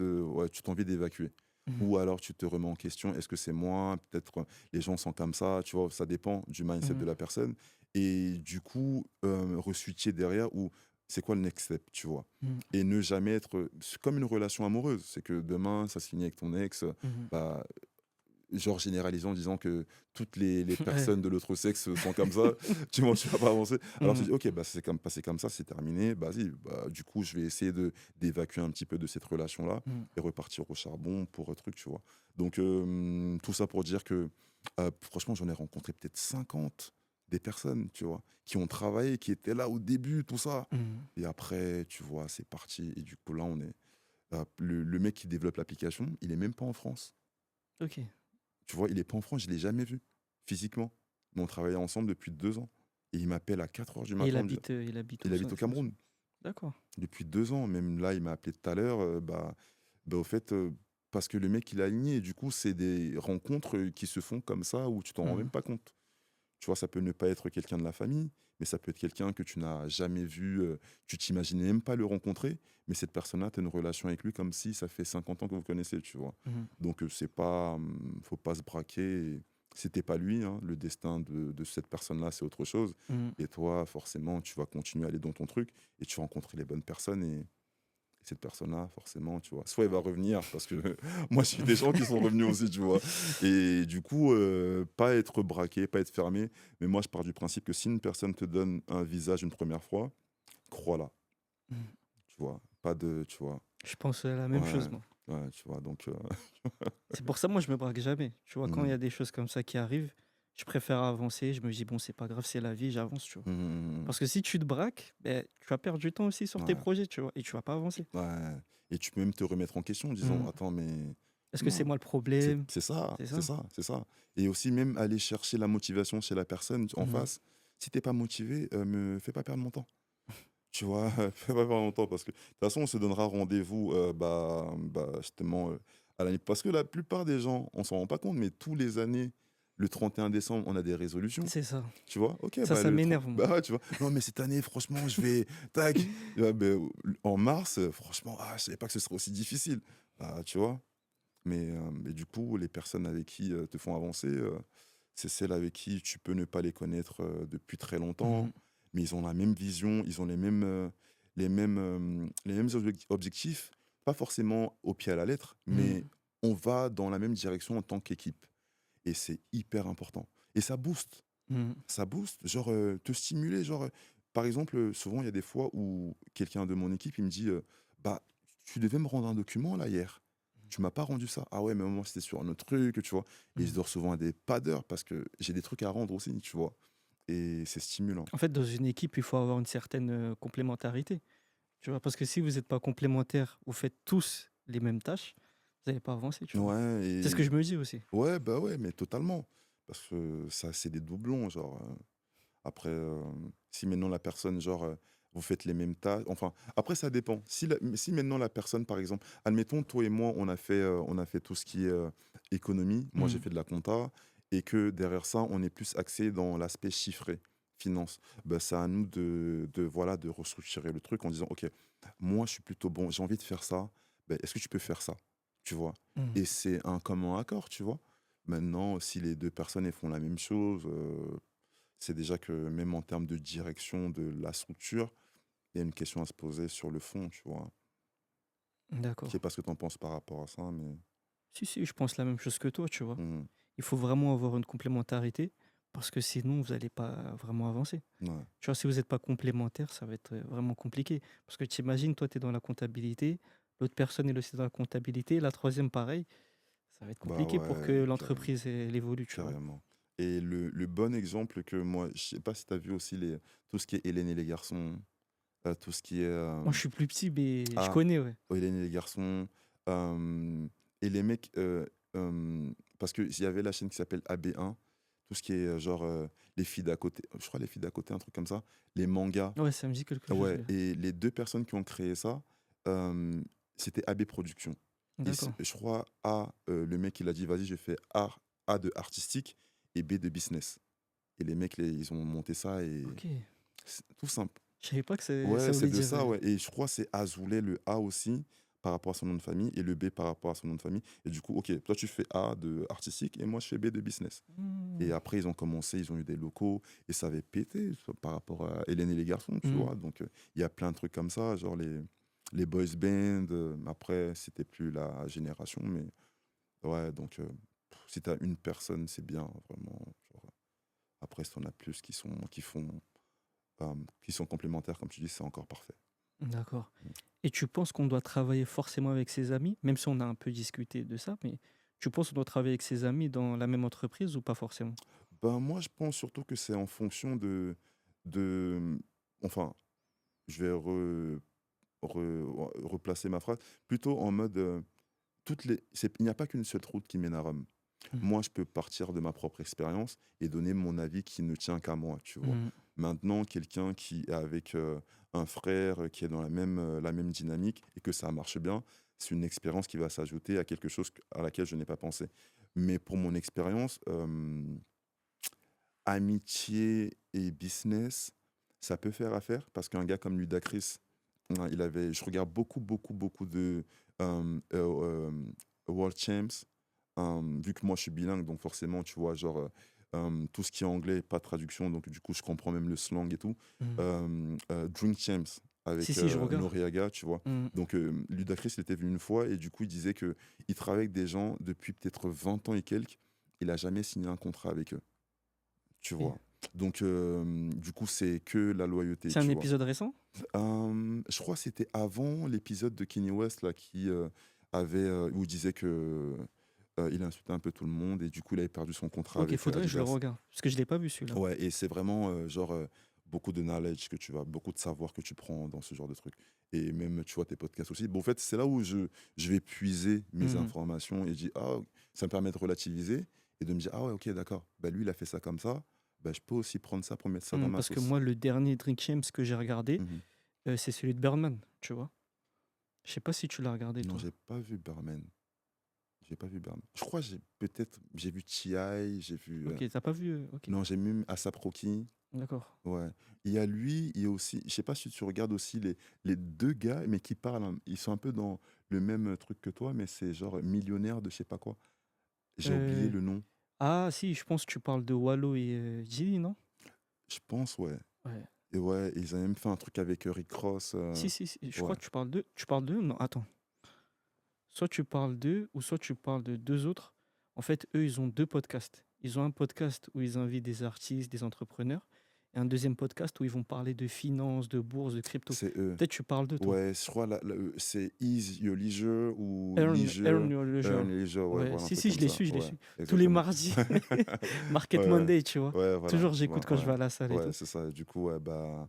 Speaker 2: d'évacuer.
Speaker 1: Mmh.
Speaker 2: Ou alors tu te remets en question, est-ce que c'est moi? Peut-être les gens sont comme ça, tu vois? Ça dépend du mindset de
Speaker 1: Mmh.
Speaker 2: la personne. Et du coup, re-switcher derrière ou c'est quoi le next step, tu vois?
Speaker 1: Mmh.
Speaker 2: Et ne jamais être. C'est comme une relation amoureuse. C'est que demain, ça se finit avec ton ex,
Speaker 1: Mmh.
Speaker 2: bah, genre généralisant en disant que toutes les
Speaker 1: Ouais.
Speaker 2: personnes de l'autre sexe sont comme ça, tu vois, tu vas pas avancer. Alors tu
Speaker 1: Mmh.
Speaker 2: dis, ok, bah, c'est comme, passé comme ça, c'est terminé, vas-y, bah, du coup, je vais essayer d'évacuer un petit peu de cette relation-là
Speaker 1: Mmh.
Speaker 2: et repartir au charbon pour un truc, tu vois. Donc, tout ça pour dire que, franchement, j'en ai rencontré peut-être 50 des personnes, tu vois, qui ont travaillé, qui étaient là au début, tout ça.
Speaker 1: Mmh.
Speaker 2: Et après, tu vois, c'est parti. Et du coup, là, le mec qui développe l'application, il est même pas en France.
Speaker 1: OK.
Speaker 2: Tu vois, il est pas en France, je l'ai jamais vu, physiquement. Mais on travaillait ensemble depuis 2 ans. Et il m'appelle à 4 heures du
Speaker 1: Et
Speaker 2: matin,
Speaker 1: il habite
Speaker 2: il
Speaker 1: où ça
Speaker 2: habite au
Speaker 1: ça se
Speaker 2: Cameroun
Speaker 1: d'accord.
Speaker 2: depuis 2 ans. Même là, il m'a appelé tout à l'heure, au fait, parce que le mec, il a aligné. Et du coup, c'est des rencontres qui se font comme ça où tu t'en rends même
Speaker 1: Mmh.
Speaker 2: pas compte. Tu vois, ça peut ne pas être quelqu'un de la famille, mais ça peut être quelqu'un que tu n'as jamais vu, tu t'imaginais même pas le rencontrer, mais cette personne-là, tu as une relation avec lui comme si ça fait 50 ans que vous connaissez, tu vois.
Speaker 1: Mmh.
Speaker 2: Donc, c'est pas, faut pas se braquer. C'était pas lui, hein, le destin de cette personne-là, c'est autre chose.
Speaker 1: Mmh.
Speaker 2: Et toi, forcément, tu vas continuer à aller dans ton truc et tu vas rencontrer les bonnes personnes. Et cette personne-là, forcément, tu vois, soit elle va revenir, parce que moi, j'ai des gens qui sont revenus aussi, tu vois. Et du coup, pas être braqué, pas être fermé. Mais moi, je pars du principe que si une personne te donne un visage une première fois, crois-la,
Speaker 1: Mmh.
Speaker 2: tu vois. Pas de, tu vois.
Speaker 1: Je pense, la même
Speaker 2: Ouais,
Speaker 1: chose moi.
Speaker 2: ouais, tu vois. Donc,
Speaker 1: C'est pour ça, moi, je me braque jamais. Tu vois, quand il y
Speaker 2: mmh,
Speaker 1: a des choses comme ça qui arrivent, je préfère avancer. Je me dis: «Bon, c'est pas grave, c'est la vie», j'avance, tu vois?
Speaker 2: mmh,
Speaker 1: Parce que si tu te braques, beh, tu vas perdre du temps aussi sur tes
Speaker 2: ouais,
Speaker 1: projets, tu vois? Et tu vas pas avancer.
Speaker 2: ouais. Et tu peux même te remettre en question en disant,
Speaker 1: Mmh.
Speaker 2: attends, mais
Speaker 1: Est-ce que c'est
Speaker 2: non,
Speaker 1: moi le problème?
Speaker 2: c'est ça,
Speaker 1: C'est
Speaker 2: c'est
Speaker 1: ça?
Speaker 2: ça, c'est ça. Et aussi, même aller chercher la motivation chez la personne en
Speaker 1: Mmh.
Speaker 2: face. Si t'es pas motivé, me fais pas perdre mon temps. Tu vois? Fais pas perdre mon temps parce que de toute façon, on se donnera rendez-vous, justement, à l'année parce que la plupart des gens, on s'en rend pas compte, mais tous les années, le 31 décembre, on a des résolutions,
Speaker 1: C'est ça.
Speaker 2: tu vois? OK,
Speaker 1: Ça
Speaker 2: le 30
Speaker 1: m'énerve, moi.
Speaker 2: bah, ouais, tu vois? «Non, mais cette année, franchement, je vais tac». Ouais, en mars, franchement, je savais pas que ce serait aussi difficile. Ah, tu vois? Mais du coup, les personnes avec qui, te font avancer, c'est celles avec qui tu peux ne pas les connaître, depuis très longtemps,
Speaker 1: Mmh.
Speaker 2: mais ils ont la même vision, ils ont les mêmes objectifs, pas forcément au pied à la lettre,
Speaker 1: Mmh.
Speaker 2: mais on va dans la même direction en tant qu'équipe et c'est hyper important et
Speaker 1: Mmh.
Speaker 2: ça booste, genre, te stimuler, genre, par exemple, souvent il y a des fois où quelqu'un de mon équipe, il me dit, «Bah, tu devais me rendre un document là hier, tu m'as pas rendu ça». «Ah ouais, mais moi c'était sur un autre truc», tu vois? Et je
Speaker 1: Mmh.
Speaker 2: dors souvent à des pas d'heure parce que j'ai des trucs à rendre aussi, tu vois? Et c'est stimulant.
Speaker 1: En fait, dans une équipe, il faut avoir une certaine, complémentarité, tu vois? Parce que si vous êtes pas complémentaires, vous faites tous les mêmes tâches, vous allez pas avancer, tu vois?
Speaker 2: Ouais
Speaker 1: C'est ce que
Speaker 2: et
Speaker 1: je me dis aussi.
Speaker 2: ouais, bah, ouais, mais totalement. Parce que ça, c'est des doublons, genre, après, si maintenant la personne, genre, vous faites les mêmes tâches, enfin, après ça dépend. Si maintenant la personne, par exemple, admettons, toi et moi, on a fait tout ce qui est, économie, moi j'ai
Speaker 1: Mmh.
Speaker 2: fait de la compta et que derrière ça, on est plus axé dans l'aspect chiffré, finance. Bah, c'est à nous voilà, de restructurer le truc en disant: «OK, moi je suis plutôt bon, j'ai envie de faire ça, beh, est-ce que tu peux faire ça?» Tu vois?
Speaker 1: Mmh.
Speaker 2: Et c'est un commun accord, tu vois? Maintenant, si les 2 personnes, elles font la même chose, c'est déjà que même en termes de direction de la structure, il y a une question à se poser sur le fond, tu vois? Je
Speaker 1: D'accord.
Speaker 2: sais pas ce que tu en penses par rapport à ça, mais
Speaker 1: Si, si, je pense la même chose que toi, tu vois?
Speaker 2: mmh,
Speaker 1: Il faut vraiment avoir une complémentarité parce que sinon vous allez pas vraiment avancer.
Speaker 2: ouais.
Speaker 1: Tu vois, si vous êtes pas complémentaires, ça va être, vraiment compliqué. Parce que tu imagines, toi, tu es dans la comptabilité, l'autre personne elle aussi dans la comptabilité, la troisième pareil, ça va être
Speaker 2: Bah,
Speaker 1: compliqué pour que
Speaker 2: ouais, carrément,
Speaker 1: l'entreprise elle évolue, tu vois?
Speaker 2: carrément. Et le bon exemple que moi je sais pas si tu as vu aussi tout ce qui est Hélène et les garçons, tout ce qui est,
Speaker 1: Moi, je suis plus petit, mais je
Speaker 2: ah,
Speaker 1: connais, ouais.
Speaker 2: Hélène et les garçons, et les mecs, parce qu'il y avait la chaîne qui s'appelle AB1, tout ce qui est, genre, les filles d'à côté, je crois les filles d'à côté, un truc comme ça, les mangas.
Speaker 1: Ouais, ça me dit quelque chose,
Speaker 2: Ouais,
Speaker 1: ouais.
Speaker 2: et les 2 personnes qui ont créé ça, c'était AB Productions et
Speaker 1: D'accord.
Speaker 2: je crois le mec il a dit: «Vas-y, je fais art, A de artistique et B de business», et les mecs ils ont monté ça et
Speaker 1: OK.
Speaker 2: c'est tout simple.
Speaker 1: Je savais pas que
Speaker 2: Ouais,
Speaker 1: ça
Speaker 2: c'est
Speaker 1: voulait
Speaker 2: de
Speaker 1: dire.
Speaker 2: ça, ouais. Et je crois que c'est Azoulay, le A aussi, par rapport à son nom de famille, et le B par rapport à son nom de famille. Et du coup, ok, toi tu fais A de artistique et moi je fais B de business. Et
Speaker 1: Hmm.
Speaker 2: après, ils ont commencé, ils ont eu des locaux et ça avait pété par rapport à Hélène et les garçons, tu
Speaker 1: Hmm.
Speaker 2: vois. Donc, il y a plein de trucs comme ça, genre les boys band. Après, c'était plus la génération, mais ouais, donc si t'as une personne, c'est bien, vraiment. Genre, après, si t'en as plus qui sont complémentaires, comme tu dis, c'est encore parfait.
Speaker 1: D'accord. Et tu penses qu'on doit travailler forcément avec ses amis, même si on a un peu discuté de ça, mais tu penses qu'on doit travailler avec ses amis dans la même entreprise ou pas forcément?
Speaker 2: Ben, moi, je pense surtout que c'est en fonction de, enfin, je vais replacer ma phrase, plutôt en mode, il n'y a pas qu'une seule route qui mène à Rome.
Speaker 1: Hmm.
Speaker 2: Moi, je peux partir de ma propre expérience et donner mon avis qui ne tient qu'à moi, tu vois.
Speaker 1: Hmm.
Speaker 2: Maintenant, quelqu'un qui est avec un frère qui est dans la même dynamique et que ça marche bien, c'est une expérience qui va s'ajouter à quelque chose à laquelle je n'ai pas pensé. Mais pour mon expérience, amitié et business, ça peut faire affaire parce qu'un gars comme Ludacris, je regarde beaucoup de World Champs, vu que moi je suis bilingue, donc forcément, tu vois, genre tout ce qui est anglais, pas de traduction, donc du coup je comprends même le slang et tout.
Speaker 1: Hmm.
Speaker 2: Drink Champs
Speaker 1: Si,
Speaker 2: avec
Speaker 1: si, je regarde.
Speaker 2: Noriega, tu vois.
Speaker 1: Hmm.
Speaker 2: Donc Ludacris, il était venu une fois et du coup il disait que il travaille avec des gens depuis peut-être 20 ans et quelques, il a jamais signé un contrat avec eux, tu
Speaker 1: Et
Speaker 2: vois. Donc, du coup, c'est que la loyauté,
Speaker 1: c'est un
Speaker 2: tu vois.
Speaker 1: épisode récent?
Speaker 2: Je crois que c'était avant l'épisode de Kanye West là, où il disait que il insultait un peu tout le monde et du coup, il avait perdu son contrat
Speaker 1: Ok,
Speaker 2: avec
Speaker 1: faudrait que je le
Speaker 2: Adidas.
Speaker 1: regarde, parce que je l'ai pas vu celui-là.
Speaker 2: Ouais, et c'est vraiment genre beaucoup de knowledge beaucoup de savoir que tu prends dans ce genre de truc. Et même, tu vois, tes podcasts aussi. Bon, en fait, c'est là où je vais puiser mes
Speaker 1: Hmm.
Speaker 2: informations et je dis, ah, ça me permet de relativiser et de me dire, ah ouais, ok, d'accord. Bah, lui, il a fait ça comme ça. Bah, je peux aussi prendre ça pour mettre ça dans ma
Speaker 1: Parce que
Speaker 2: sauce.
Speaker 1: moi, le dernier Drink Champs que j'ai regardé,
Speaker 2: Mhm.
Speaker 1: c'est celui de Birdman, tu vois. Je sais pas si tu l'as regardé,
Speaker 2: Non,
Speaker 1: toi.
Speaker 2: j'ai pas vu Barman. J'ai pas vu Barman. Je crois que j'ai vu T.I., j'ai vu.
Speaker 1: Ok, t'as pas vu? Ok,
Speaker 2: Non, j'ai même Asap Rocky.
Speaker 1: d'accord.
Speaker 2: Ouais. Il y a lui, il y a aussi. Je sais pas si tu regardes aussi les deux gars, mais qui parlent. Ils sont un peu dans le même truc que toi, mais c'est genre millionnaire de je sais pas quoi. J'ai oublié
Speaker 1: Euh,
Speaker 2: le nom.
Speaker 1: Ah, si, je pense que tu parles de Wallo et Gilly, non?
Speaker 2: Je pense, ouais.
Speaker 1: Ouais.
Speaker 2: Et ouais, ils ont même fait un truc avec Rick Ross.
Speaker 1: Si, je
Speaker 2: Ouais.
Speaker 1: crois que tu parles d'eux. Tu parles d'eux? Non, attends. Soit tu parles d'eux, ou soit tu parles de deux autres. En fait, eux, ils ont deux podcasts. Ils ont un podcast où ils invitent des artistes, des entrepreneurs, et un deuxième podcast où ils vont parler de finance, de bourse, de crypto.
Speaker 2: C'est eux.
Speaker 1: Peut-être tu parles de toi.
Speaker 2: Ouais, je crois c'est Ease Your Leisure ou
Speaker 1: Earn
Speaker 2: Leisure,
Speaker 1: Your Leisure.
Speaker 2: Earn Leisure, ouais,
Speaker 1: Ouais,
Speaker 2: voilà, un
Speaker 1: si,
Speaker 2: truc
Speaker 1: si,
Speaker 2: comme
Speaker 1: je l'ai
Speaker 2: ça.
Speaker 1: su, je l'ai
Speaker 2: Ouais,
Speaker 1: su. Tous les
Speaker 2: exactement.
Speaker 1: mardis. Market
Speaker 2: Ouais,
Speaker 1: Monday, tu vois.
Speaker 2: ouais, voilà,
Speaker 1: Toujours,
Speaker 2: tu vois,
Speaker 1: j'écoute quand je
Speaker 2: ouais.
Speaker 1: vais à la salle et
Speaker 2: Ouais,
Speaker 1: tout.
Speaker 2: c'est ça. Du coup, ouais, bah,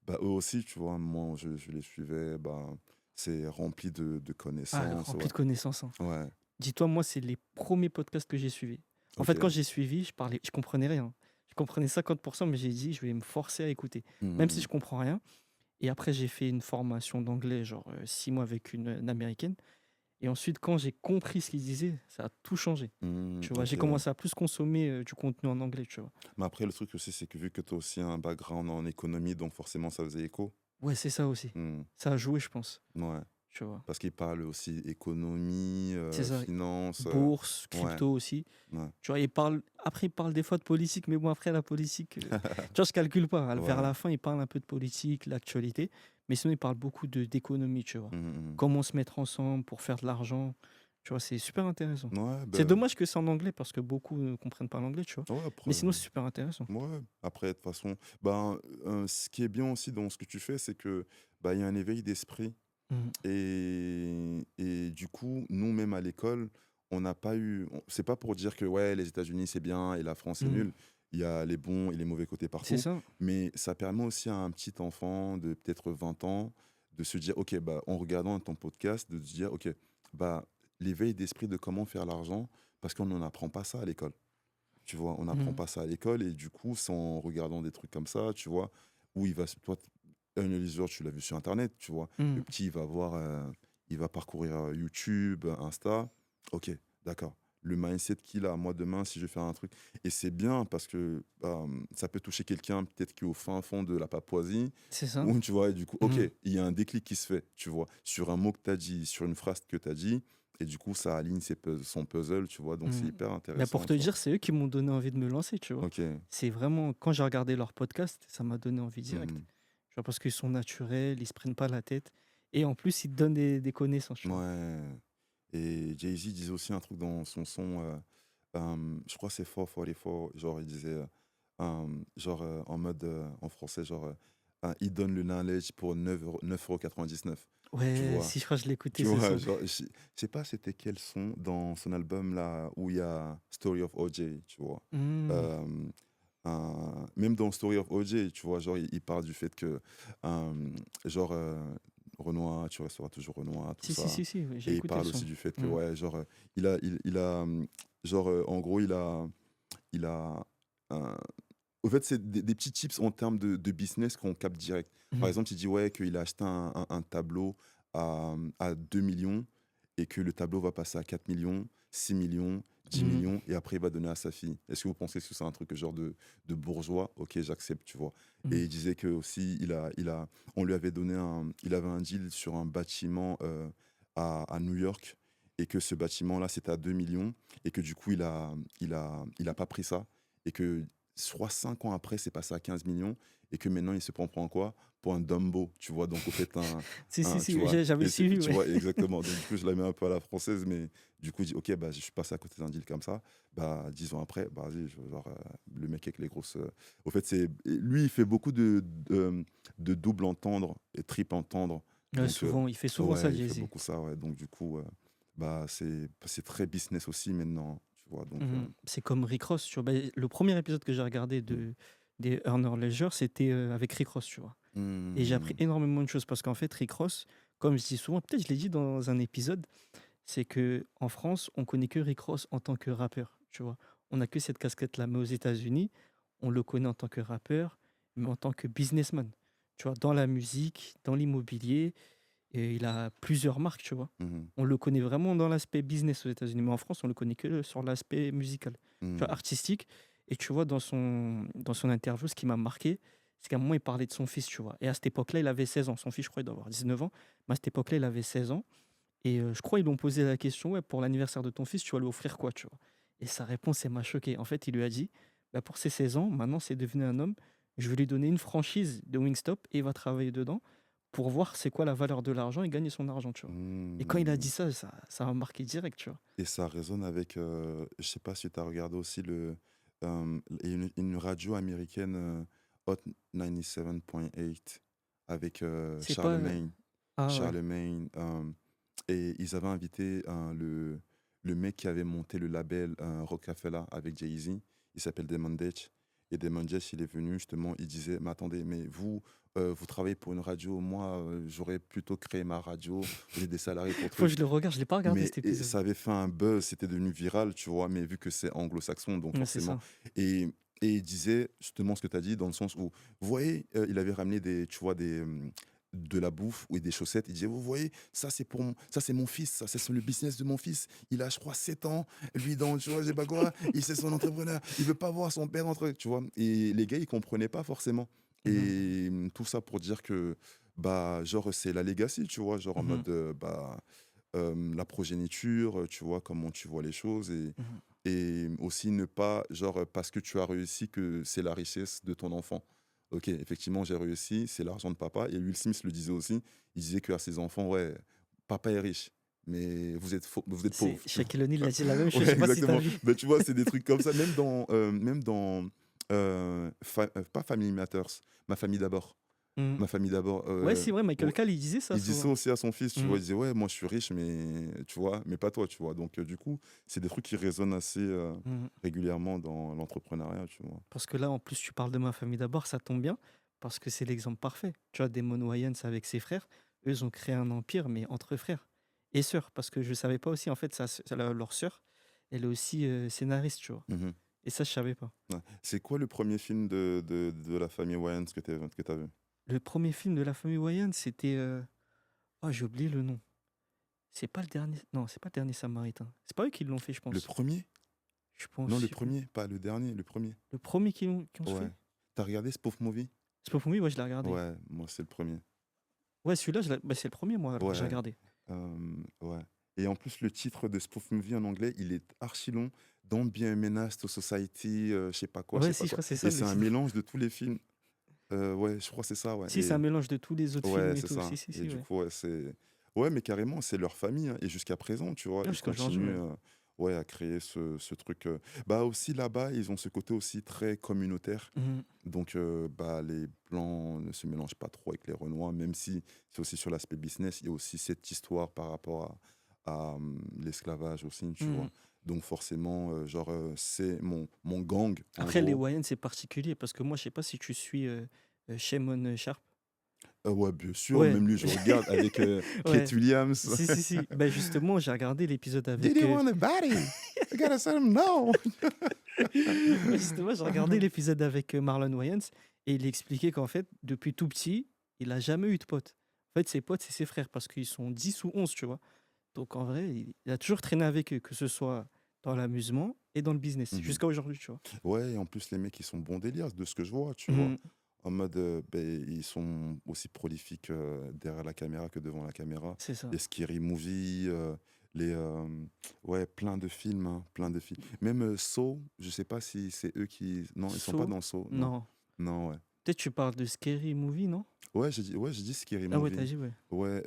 Speaker 2: eux aussi, tu vois, moi, je les suivais, bah, c'est rempli de
Speaker 1: Ah,
Speaker 2: connaissances,
Speaker 1: rempli
Speaker 2: ouais.
Speaker 1: de connaissances, hein.
Speaker 2: Ouais,
Speaker 1: Dis-toi, moi, c'est les premiers podcasts que j'ai suivis. En
Speaker 2: ok.
Speaker 1: fait, quand j'ai suivi, je comprenais rien. Je comprenais 50%, mais j'ai dit, je vais me forcer à écouter, même si
Speaker 2: Mhm,
Speaker 1: je comprends rien. Et après, j'ai fait une formation d'anglais, genre 6 mois avec une Américaine. Et ensuite, quand j'ai compris ce qu'ils disaient, ça a tout changé. Tu vois,
Speaker 2: ok.
Speaker 1: j'ai commencé à plus consommer du contenu en anglais, tu vois.
Speaker 2: Mais après, le truc aussi, c'est que vu que tu as aussi un background en économie, donc forcément, ça faisait écho.
Speaker 1: Ouais, c'est ça aussi.
Speaker 2: Hmm,
Speaker 1: Ça a joué, je pense.
Speaker 2: ouais.
Speaker 1: Tu vois.
Speaker 2: Parce qu'ils parlent aussi économie,
Speaker 1: C'est ça.
Speaker 2: finance.
Speaker 1: Bourse,
Speaker 2: Ouais,
Speaker 1: crypto aussi.
Speaker 2: ouais,
Speaker 1: Tu vois, après, il parle des fois de politique, mais bon, après, la politique, tu vois, je calcule pas. Vers
Speaker 2: ouais.
Speaker 1: la fin, il parle un peu de politique, l'actualité, mais sinon, il parle beaucoup d'économie, tu vois.
Speaker 2: Mhm,
Speaker 1: Comment se mettre ensemble pour faire de l'argent. Tu vois, c'est super intéressant.
Speaker 2: mhm. Ouais,
Speaker 1: C'est
Speaker 2: ben,
Speaker 1: dommage que c'est en anglais parce que beaucoup ne comprennent pas l'anglais, tu vois.
Speaker 2: ouais,
Speaker 1: Mais
Speaker 2: après.
Speaker 1: sinon, c'est super intéressant.
Speaker 2: Ouais, après, de toute façon, ben, ce qui est bien aussi dans ce que tu fais, c'est que bah, il y a un éveil d'esprit.
Speaker 1: Mhm.
Speaker 2: Et du coup, nous-mêmes à l'école, on n'a pas eu. C'est pas pour dire que ouais, les États-Unis c'est bien et la France est
Speaker 1: Mhm.
Speaker 2: nulle. Il y a les bons et les mauvais côtés
Speaker 1: C'est
Speaker 2: partout.
Speaker 1: ça.
Speaker 2: Mais ça permet aussi à un petit enfant de peut-être 20 ans de se dire, ok, bah, en regardant ton podcast, de se dire, ok, bah, l'éveil d'esprit de comment faire l'argent, parce qu'on n'en apprend pas ça à l'école. Tu vois, on n'apprend
Speaker 1: Mhm.
Speaker 2: pas ça à l'école et du coup, c'est en regardant des trucs comme ça, tu vois, où toi, un analyseur, tu l'as vu sur Internet, tu vois, le
Speaker 1: Mhm.
Speaker 2: petit, il va parcourir YouTube, Insta, ok, d'accord. le mindset qu'il a. Moi, demain, si je fais un truc. Et c'est bien parce que ça peut toucher quelqu'un, peut-être qui est au fin fond de la Papouasie.
Speaker 1: C'est ça.
Speaker 2: Ou tu vois, et du coup, ok,
Speaker 1: Mhm.
Speaker 2: il y a un déclic qui se fait, tu vois, sur un mot que tu as dit, sur une phrase que tu as dit. Et du coup, ça aligne son puzzle, tu vois. Donc, c'est
Speaker 1: Mhm.
Speaker 2: hyper
Speaker 1: Mais pour
Speaker 2: intéressant,
Speaker 1: te
Speaker 2: tu vois.
Speaker 1: dire, c'est eux qui m'ont donné envie de me lancer, tu vois.
Speaker 2: Ok.
Speaker 1: C'est vraiment, quand j'ai regardé leur podcast, ça m'a donné envie direct.
Speaker 2: Mhm.
Speaker 1: Tu vois, parce qu'ils sont naturels, ils se prennent pas la tête. Et en plus, ils te donnent des connaissances, tu vois.
Speaker 2: Ouais. Et Jay-Z disait aussi un truc dans son son, je crois que c'est 444, genre il disait, genre en mode, en français, genre, il donne le knowledge pour 9,99 €, tu
Speaker 1: Ouais,
Speaker 2: vois.
Speaker 1: si je crois que je l'ai écouté
Speaker 2: Tu
Speaker 1: ce
Speaker 2: vois,
Speaker 1: son.
Speaker 2: genre, je sais pas c'était quel son dans son album là où il y a Story of OJ, tu vois.
Speaker 1: Hmm.
Speaker 2: Euh, Même dans Story of OJ, tu vois, genre, il parle du fait que, genre, Renoir, tu resteras toujours Renoir, tout
Speaker 1: Si, si,
Speaker 2: ça.
Speaker 1: si, si, ouais, j'ai
Speaker 2: Et il
Speaker 1: écouté le
Speaker 2: parle aussi
Speaker 1: son.
Speaker 2: du fait que,
Speaker 1: Hmm.
Speaker 2: ouais, genre, il a, genre, en gros, il a, euh, au fait, c'est des petits tips en termes de business qu'on capte direct. Par
Speaker 1: Mhm.
Speaker 2: exemple, il dit, ouais, qu'il a acheté un tableau à 2 millions et que le tableau va passer à 4 millions, 6 millions, 10
Speaker 1: Mhm.
Speaker 2: millions et après il va donner à sa fille. Est-ce que vous pensez que c'est un truc genre de bourgeois? Ok, j'accepte, tu vois. Et
Speaker 1: Mhm.
Speaker 2: il disait que aussi, on lui avait donné il avait un deal sur un bâtiment à New York et que ce bâtiment-là, c'était à 2 millions et que du coup, il a pas pris ça et que je crois 5 ans après, c'est passé à 15 millions et que maintenant, il se prend pour quoi? Pour un Dumbo, tu vois. Donc, au fait,
Speaker 1: Si, si,
Speaker 2: tu
Speaker 1: si,
Speaker 2: vois,
Speaker 1: j'avais suivi,
Speaker 2: tu
Speaker 1: ouais.
Speaker 2: vois, exactement. Donc, du coup, je la mets un peu à la française, mais du coup, il dit, ok, bah, je suis passé à côté d'un deal comme ça. Bah, 10 ans après, bah, vas-y, genre, le mec avec les grosses. Au fait, lui, il fait beaucoup de double entendre et triple entendre.
Speaker 1: Ouais,
Speaker 2: Donc,
Speaker 1: souvent, il fait souvent ça,
Speaker 2: ouais, il fait
Speaker 1: Jay-Z.
Speaker 2: beaucoup ça, ouais. Donc, du coup, bah, c'est très business aussi maintenant, tu vois. Donc,
Speaker 1: Mhm. C'est comme Rick Ross, tu vois. Bah, le premier épisode que j'ai regardé des Earner Leisure, c'était avec Rick Ross, tu vois. Et j'ai appris
Speaker 2: hmm,
Speaker 1: énormément de choses parce qu'en fait, Rick Ross, comme je dis souvent, peut-être je l'ai dit dans un épisode, c'est que en France, on connaît que Rick Ross en tant que rappeur, tu vois. On n'a que cette casquette-là. Mais aux États-Unis, on le connaît en tant que rappeur, mais en tant que businessman. Tu vois, dans la musique, dans l'immobilier, et il a plusieurs marques, tu vois.
Speaker 2: mhm,
Speaker 1: On le connaît vraiment dans l'aspect business aux États-Unis, mais en France, on le connaît que sur l'aspect musical, tu vois,
Speaker 2: hmm,
Speaker 1: artistique. Et tu vois, dans son interview, ce qui m'a marqué, c'est qu'à un moment, il parlait de son fils, tu vois. Et à cette époque-là, il avait 16 ans. Son fils, je crois, il doit avoir 19 ans. Mais à cette époque-là, il avait 16 ans. Et je crois ils lui ont posé la question, ouais, pour l'anniversaire de ton fils, tu vas lui offrir quoi, tu vois. Et sa réponse, elle m'a choqué. En fait, il lui a dit, bah, pour ses 16 ans, maintenant c'est devenu un homme, je vais lui donner une franchise de Wingstop et il va travailler dedans pour voir c'est quoi la valeur de l'argent et gagner son argent, tu vois. Et quand il a
Speaker 2: hmm.
Speaker 1: dit ça, ça m'a marqué direct, tu vois.
Speaker 2: Et ça résonne avec, je sais pas si tu as regardé aussi il y a une radio américaine, Hot 97.8 avec
Speaker 1: C'est pas...
Speaker 2: Charlemagne.
Speaker 1: Ah ouais.
Speaker 2: Charlemagne, et ils avaient invité le mec qui avait monté le label Rockefeller avec Jay-Z. Il s'appelle Damon Dutch. Et Damon Dutch, il est venu justement, il disait, mais attendez, mais vous, vous travaillez pour une radio, moi, j'aurais plutôt créé ma radio, vous êtes des salariés pour
Speaker 1: Faut que
Speaker 2: truc.
Speaker 1: je le regarde, je l'ai pas regardé
Speaker 2: Mais
Speaker 1: cet
Speaker 2: et
Speaker 1: épisode.
Speaker 2: ça avait fait un buzz, c'était devenu viral, tu vois, mais vu que c'est anglo-saxon, donc
Speaker 1: Ouais, c'est
Speaker 2: forcément.
Speaker 1: ça.
Speaker 2: Et, et il disait justement ce que tu as dit, dans le sens où, vous voyez, il avait ramené tu vois, de la bouffe ou des chaussettes. Il disait, vous voyez, ça c'est mon fils, ça c'est le business de mon fils. Il a, je crois, 7 ans, lui, dans, tu vois, je sais pas quoi, il c'est son entrepreneur, il veut pas voir son père entre, tu vois. Et les gars, ils comprenaient pas forcément.
Speaker 1: Mhm,
Speaker 2: Et tout ça pour dire que, bah, genre, c'est la legacy, tu vois, genre en
Speaker 1: mhm,
Speaker 2: mode, bah la progéniture, tu vois, comment tu vois les choses
Speaker 1: mhm.
Speaker 2: et aussi ne pas, genre, parce que tu as réussi, que c'est la richesse de ton enfant. Ok, effectivement, j'ai réussi, c'est l'argent de papa. Et Will Smith le disait aussi, il disait qu'à ses enfants, ouais, papa est riche, mais vous êtes
Speaker 1: C'est
Speaker 2: pauvres, tu vois.
Speaker 1: Shaquille O'Neal a dit la même chose, je
Speaker 2: Ouais,
Speaker 1: sais pas si t'as
Speaker 2: exactement.
Speaker 1: vu.
Speaker 2: Mais tu vois, c'est des trucs comme ça, même dans pas Family Matters, Ma famille d'abord.
Speaker 1: Mhm.
Speaker 2: Ma famille d'abord.
Speaker 1: Ouais, c'est vrai,
Speaker 2: Ouais,
Speaker 1: Michael Kall, il disait ça
Speaker 2: il dit ça
Speaker 1: souvent.
Speaker 2: aussi à son fils, tu vois.
Speaker 1: Mhm.
Speaker 2: Il disait, ouais, moi je suis riche, mais tu vois, mais pas toi, tu vois. Donc, du coup, c'est des trucs qui résonnent assez
Speaker 1: Mhm.
Speaker 2: régulièrement dans l'entrepreneuriat, tu vois.
Speaker 1: Parce que là, en plus, tu parles de ma famille d'abord, ça tombe bien, parce que c'est l'exemple parfait. Tu vois, Damon Wayans avec ses frères, eux, ils ont créé un empire, mais entre frères et sœurs, parce que je savais pas aussi, en fait, leur sœur, elle est aussi scénariste, tu vois.
Speaker 2: Mhm.
Speaker 1: Et ça, je savais pas.
Speaker 2: Ouais. C'est quoi le premier film de la famille Wayans que t'as vu?
Speaker 1: Le premier film de la famille Wayans, c'était... Oh, j'ai oublié le nom. C'est pas le dernier. Non, c'est pas le dernier Samaritain. C'est pas eux qui l'ont fait, je
Speaker 2: Le
Speaker 1: pense.
Speaker 2: premier?
Speaker 1: Je pense,
Speaker 2: Non,
Speaker 1: je
Speaker 2: le
Speaker 1: sais plus.
Speaker 2: premier, pas le dernier, le premier.
Speaker 1: Le premier qui ont
Speaker 2: Ouais.
Speaker 1: fait.
Speaker 2: T'as regardé Spoof Movie?
Speaker 1: Spoof Movie, ouais, je l'ai regardé.
Speaker 2: Ouais, moi c'est le premier.
Speaker 1: Ouais, celui-là, bah, c'est le premier, moi, alors que j'ai
Speaker 2: Ouais,
Speaker 1: regardé.
Speaker 2: ouais. Et en plus, le titre de Spoof Movie en anglais, il est archi long. Don't be a menace to society, je sais pas quoi, je
Speaker 1: Ouais,
Speaker 2: sais pas
Speaker 1: si, je
Speaker 2: quoi.
Speaker 1: crois que c'est ça
Speaker 2: Et
Speaker 1: le
Speaker 2: c'est un
Speaker 1: titre.
Speaker 2: mélange de tous les films. Ouais, je crois que c'est ça, ouais.
Speaker 1: Si, c'est un mélange de tous les autres films
Speaker 2: Ouais,
Speaker 1: et
Speaker 2: c'est
Speaker 1: tout.
Speaker 2: ça.
Speaker 1: Si, si,
Speaker 2: Et
Speaker 1: si,
Speaker 2: du
Speaker 1: ouais.
Speaker 2: coup, ouais, c'est. Ouais, mais carrément, c'est leur famille, hein. Et jusqu'à présent, tu vois,
Speaker 1: Ouais,
Speaker 2: ils
Speaker 1: jusqu'à aujourd'hui,
Speaker 2: continuent
Speaker 1: ouais.
Speaker 2: ouais, à créer ce truc. Bah aussi là-bas, ils ont ce côté aussi très communautaire.
Speaker 1: Mhm.
Speaker 2: Donc, bah, les blancs ne se mélangent pas trop avec les renois, même si c'est aussi sur l'aspect business. Il y a aussi cette histoire par rapport à l'esclavage aussi, tu
Speaker 1: Mhm.
Speaker 2: vois. Donc, forcément, genre, c'est mon gang, en
Speaker 1: Après, les
Speaker 2: gros.
Speaker 1: Wayans, c'est particulier parce que moi, je sais pas si tu suis Shimon Sharp.
Speaker 2: Ouais, bien sûr,
Speaker 1: Ouais,
Speaker 2: même lui, je regarde avec Kate
Speaker 1: ouais.
Speaker 2: Williams.
Speaker 1: Si, si, si. Ben justement, j'ai regardé l'épisode
Speaker 2: Did
Speaker 1: avec.
Speaker 2: he want a body? I gotta let him know.
Speaker 1: Ouais, justement, j'ai regardé l'épisode avec Marlon Wayans et il expliquait qu'en fait, depuis tout petit, il a jamais eu de potes. En fait, ses potes, c'est ses frères parce qu'ils sont 10 ou 11, tu vois. Donc en vrai, il a toujours traîné avec eux, que ce soit dans l'amusement et dans le business,
Speaker 2: Mhm.
Speaker 1: jusqu'à aujourd'hui, tu vois.
Speaker 2: Ouais, et en plus, les mecs, ils sont bons délires, de ce que je vois, tu vois.
Speaker 1: Mhm.
Speaker 2: En mode, ben, ils sont aussi prolifiques derrière la caméra que devant la caméra.
Speaker 1: C'est ça.
Speaker 2: Les Scary Movie, les, ouais, plein de films, hein, plein de films. Même Saw, je sais pas si c'est eux qui. Non, ils sont pas
Speaker 1: So,
Speaker 2: dans Saw, non.
Speaker 1: non.
Speaker 2: Non, ouais.
Speaker 1: Peut-être tu parles de Scary Movie, non?
Speaker 2: Ouais, j'ai dit Scary
Speaker 1: Ah ouais, t'as
Speaker 2: Movie.
Speaker 1: dit, ouais.
Speaker 2: Ouais,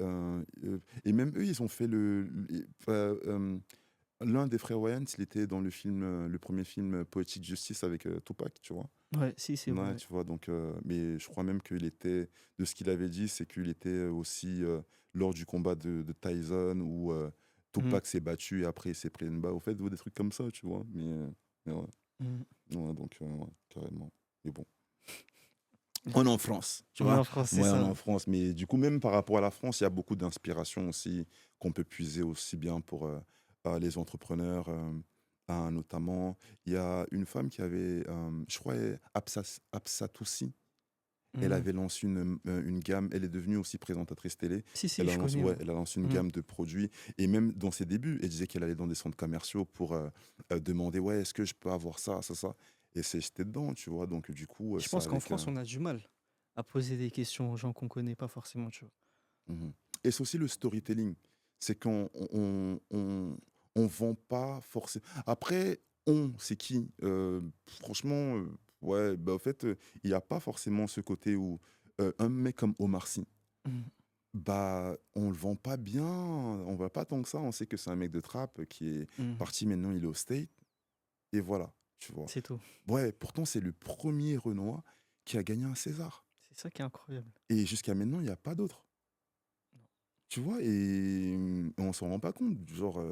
Speaker 2: et même eux, ils ont fait l'un des frères Wayans, il était dans le film, le premier film Poetic Justice avec Tupac, tu vois.
Speaker 1: Ouais, si, c'est vrai.
Speaker 2: Ouais,
Speaker 1: Ouais.
Speaker 2: tu vois, donc, mais je crois même qu'il était, de ce qu'il avait dit, c'est qu'il était aussi lors du combat de Tyson où
Speaker 1: Mhm.
Speaker 2: Tupac s'est battu et après il s'est pris une balle. Au fait, ou des trucs comme ça, tu vois. Mais ouais,
Speaker 1: Mhm.
Speaker 2: ouais, donc, ouais, carrément. Mais bon. On est en France, tu
Speaker 1: On est
Speaker 2: vois.
Speaker 1: en France, c'est
Speaker 2: Ouais, on est
Speaker 1: ça.
Speaker 2: en France. Mais du coup, même par rapport à la France, il y a beaucoup d'inspiration aussi qu'on peut puiser aussi bien pour les entrepreneurs. Notamment, il y a une femme qui avait, je crois, Absatoussi. Elle
Speaker 1: Mhm.
Speaker 2: avait lancé une gamme. Elle est devenue aussi présentatrice télé.
Speaker 1: Si, si,
Speaker 2: Elle a
Speaker 1: je
Speaker 2: lancé,
Speaker 1: connais,
Speaker 2: ouais,
Speaker 1: ouais.
Speaker 2: elle a lancé une
Speaker 1: Mhm.
Speaker 2: gamme de produits. Et même dans ses débuts, elle disait qu'elle allait dans des centres commerciaux pour demander, ouais, est-ce que je peux avoir ça, ça, ça. Et c'est j'étais dedans, tu vois. Donc, du coup,
Speaker 1: Je
Speaker 2: ça
Speaker 1: pense qu'en
Speaker 2: avec.
Speaker 1: France, on a du mal à poser des questions aux gens qu'on connaît pas forcément, tu vois.
Speaker 2: Mhm. Et c'est aussi le storytelling. C'est qu'on on vend pas forcément. Après, c'est qui? Franchement, ouais, bah, en fait, il n'y a pas forcément ce côté où un mec comme Omar Sy,
Speaker 1: Mhm.
Speaker 2: bah, on le vend pas bien, on va pas tant que ça. On sait que c'est un mec de trap qui est
Speaker 1: Mhm.
Speaker 2: parti maintenant, il est au State, et voilà, tu vois.
Speaker 1: C'est tout.
Speaker 2: Ouais, pourtant, c'est le premier Renoir qui a gagné un César.
Speaker 1: C'est ça qui est incroyable.
Speaker 2: Et jusqu'à maintenant, il n'y a pas d'autre. Tu vois? Et on s'en rend pas compte. Genre,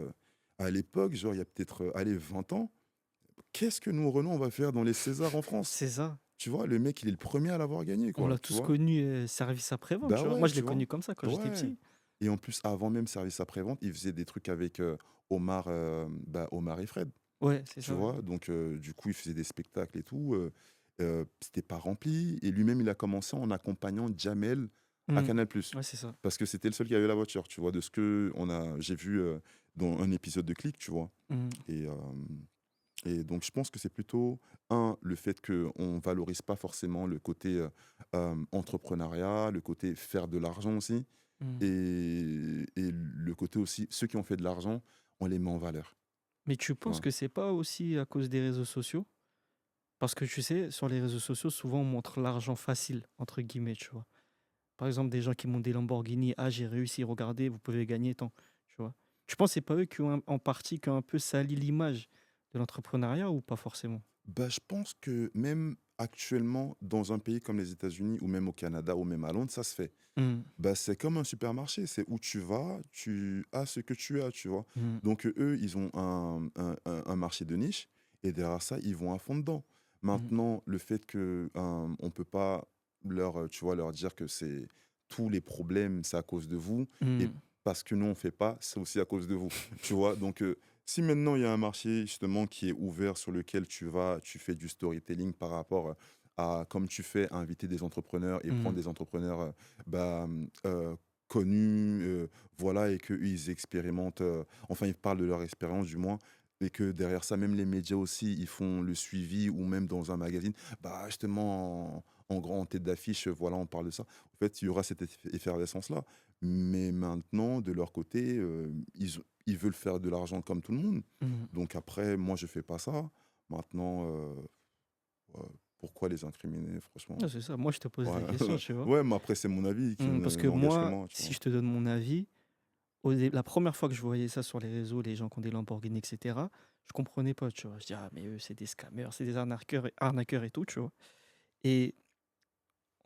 Speaker 2: à l'époque, genre, il y a peut-être, allez, 20 ans, qu'est-ce que nous, Renaud, on va faire dans les Césars en France?
Speaker 1: C'est ça.
Speaker 2: Tu vois? Le mec, il est le premier à l'avoir gagné,
Speaker 1: On
Speaker 2: quoi,
Speaker 1: l'a
Speaker 2: tu
Speaker 1: tous
Speaker 2: vois?
Speaker 1: connu service après-vente,
Speaker 2: Bah
Speaker 1: tu vois. Moi,
Speaker 2: ouais,
Speaker 1: je l'ai
Speaker 2: tu vois?
Speaker 1: connu comme ça quand j'étais
Speaker 2: Ouais.
Speaker 1: petit.
Speaker 2: Et en plus, avant même Service après-vente, il faisait des trucs avec Omar, bah, Omar et Fred,
Speaker 1: Ouais, c'est
Speaker 2: tu
Speaker 1: ça, ouais.
Speaker 2: vois? Donc, du coup, il faisait des spectacles et tout. C'était pas rempli. Et lui-même, il a commencé en accompagnant Jamel à
Speaker 1: Mhm.
Speaker 2: Canal+.
Speaker 1: Ouais, c'est ça.
Speaker 2: Parce que c'était le seul qui avait la voiture, tu vois? De ce que j'ai vu dans un épisode de Click, tu vois?
Speaker 1: Mhm.
Speaker 2: Et, donc, je pense que c'est plutôt, un, le fait qu'on ne valorise pas forcément le côté entrepreneuriat, le côté faire de l'argent aussi,
Speaker 1: Mhm.
Speaker 2: et le côté aussi, ceux qui ont fait de l'argent, on les met en valeur,
Speaker 1: Mais tu
Speaker 2: tu
Speaker 1: penses
Speaker 2: vois?
Speaker 1: que c'est pas aussi à cause des réseaux sociaux? Parce que tu sais, sur les réseaux sociaux, souvent on montre l'argent facile, entre guillemets, tu vois. Par exemple, des gens qui montent des Lamborghini, ah j'ai réussi, regardez, vous pouvez gagner tant, tu vois. Tu penses que c'est pas eux qui ont en partie qui ont un peu sali l'image de l'entrepreneuriat ou pas forcément?
Speaker 2: Bah, je pense que même actuellement, dans un pays comme les États-Unis ou même au Canada ou même à Londres, ça se fait.
Speaker 1: Mhm.
Speaker 2: Bah, c'est comme un supermarché, c'est où tu vas, tu as ce que tu as, tu vois.
Speaker 1: Mhm.
Speaker 2: Donc eux, ils ont un marché de niche et derrière ça, ils vont à fond dedans.
Speaker 1: Mhm.
Speaker 2: Maintenant, le fait que on peut pas tu vois, leur dire que c'est tous les problèmes, c'est à cause de vous et
Speaker 1: Mhm.
Speaker 2: parce que nous on fait pas, c'est aussi à cause de vous, tu vois. Donc si maintenant il y a un marché justement qui est ouvert sur lequel tu vas, tu fais du storytelling par rapport à comme tu fais, inviter des entrepreneurs et prendre
Speaker 1: Mhm.
Speaker 2: des entrepreneurs bah, connus, voilà, et qu'eux, ils expérimentent, enfin, ils parlent de leur expérience du moins, et que derrière ça, même les médias aussi, ils font le suivi, ou même dans un magazine, bah, justement, en grand, en tête d'affiche, voilà, on parle de ça. En fait, il y aura cette effervescence-là. Mais maintenant, de leur côté, ils veulent faire de l'argent comme tout le monde.
Speaker 1: Mmh.
Speaker 2: Donc après, moi, je fais pas ça. Maintenant, pourquoi les incriminer, franchement?
Speaker 1: Ouais, c'est ça. Moi, je te pose
Speaker 2: Ouais,
Speaker 1: la question, tu vois?
Speaker 2: ouais, mais après, c'est mon avis qui
Speaker 1: Parce que
Speaker 2: n'engage que
Speaker 1: moi,
Speaker 2: moi, tu
Speaker 1: si
Speaker 2: vois.
Speaker 1: je te donne mon avis, la première fois que je voyais ça sur les réseaux, les gens qui ont des Lamborghini, et cetera, je comprenais pas, tu vois? Je dis: «Ah mais eux, c'est des scammers, c'est des arnaqueurs et tout», tu vois? Et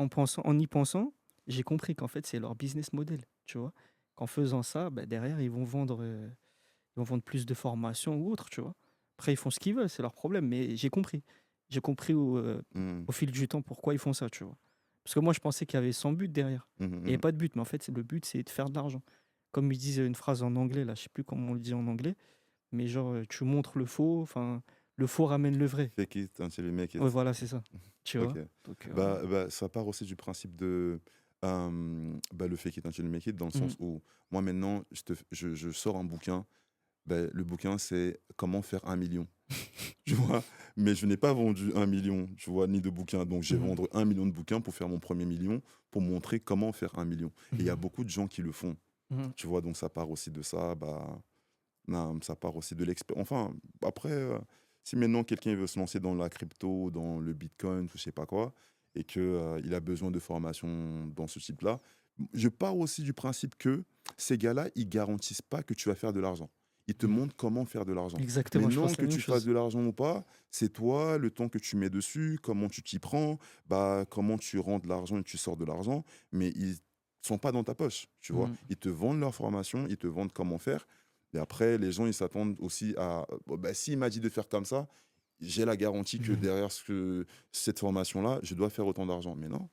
Speaker 1: en y pensant, j'ai compris qu'en fait, c'est leur business model, tu vois? Qu'en faisant ça, bah, derrière, ils vont vendre plus de formations ou autre, tu vois? Après, ils font ce qu'ils veulent, c'est leur problème, mais j'ai compris. J'ai compris
Speaker 2: Mmh.
Speaker 1: au fil du temps pourquoi ils font ça, tu vois? Parce que moi, je pensais qu'il y avait 100 buts derrière.
Speaker 2: Mmh mh,
Speaker 1: Il y avait
Speaker 2: mmh.
Speaker 1: pas de but, mais en fait, le but, c'est de faire de l'argent. Comme ils disent une phrase en anglais, là, je sais plus comment on le dit en anglais, mais genre, tu montres le faux, enfin, le faux ramène le vrai.
Speaker 2: Fake it until you make
Speaker 1: Ouais,
Speaker 2: it.
Speaker 1: voilà, c'est ça. Tu
Speaker 2: OK.
Speaker 1: vois? Donc, voilà.
Speaker 2: Ça part aussi du principe de, le fake it until you make it, dans le
Speaker 1: Mmh.
Speaker 2: sens où moi, maintenant, je sors un bouquin. Le bouquin, c'est «Comment faire 1 million». Tu vois? Mais je n'ai pas vendu 1 million, tu vois? Ni de bouquins. Donc je vais
Speaker 1: Mmh.
Speaker 2: vendre 1 million de bouquins pour faire mon premier million, pour montrer comment faire 1 million. Et il y a
Speaker 1: Mmh.
Speaker 2: beaucoup de gens qui le font,
Speaker 1: Mmh.
Speaker 2: tu vois? Donc ça part aussi de ça, non, ça part aussi de enfin, après, si maintenant quelqu'un veut se lancer dans la crypto, dans le bitcoin, ou je sais pas quoi, et que, il a besoin de formation dans ce type-là, je pars aussi du principe que ces gars-là, ils garantissent pas que tu vas faire de l'argent. Ils te
Speaker 1: Mmh.
Speaker 2: montrent comment faire de l'argent.
Speaker 1: Exactement, je
Speaker 2: Maintenant,
Speaker 1: pense
Speaker 2: que
Speaker 1: la même
Speaker 2: tu fasses
Speaker 1: chose.
Speaker 2: de l'argent ou pas, c'est toi, le temps que tu mets dessus, comment tu t'y prends, comment tu rends de l'argent et tu sors de l'argent, mais ils sont pas dans ta poche, tu vois?
Speaker 1: Mmh.
Speaker 2: Ils te vendent leur formation, ils te vendent comment faire, et après, les gens, ils s'attendent aussi à, bon, s'il m'a dit de faire comme ça, j'ai la garantie que
Speaker 1: Mmh.
Speaker 2: derrière cette formation-là, je dois faire autant d'argent. Mais non,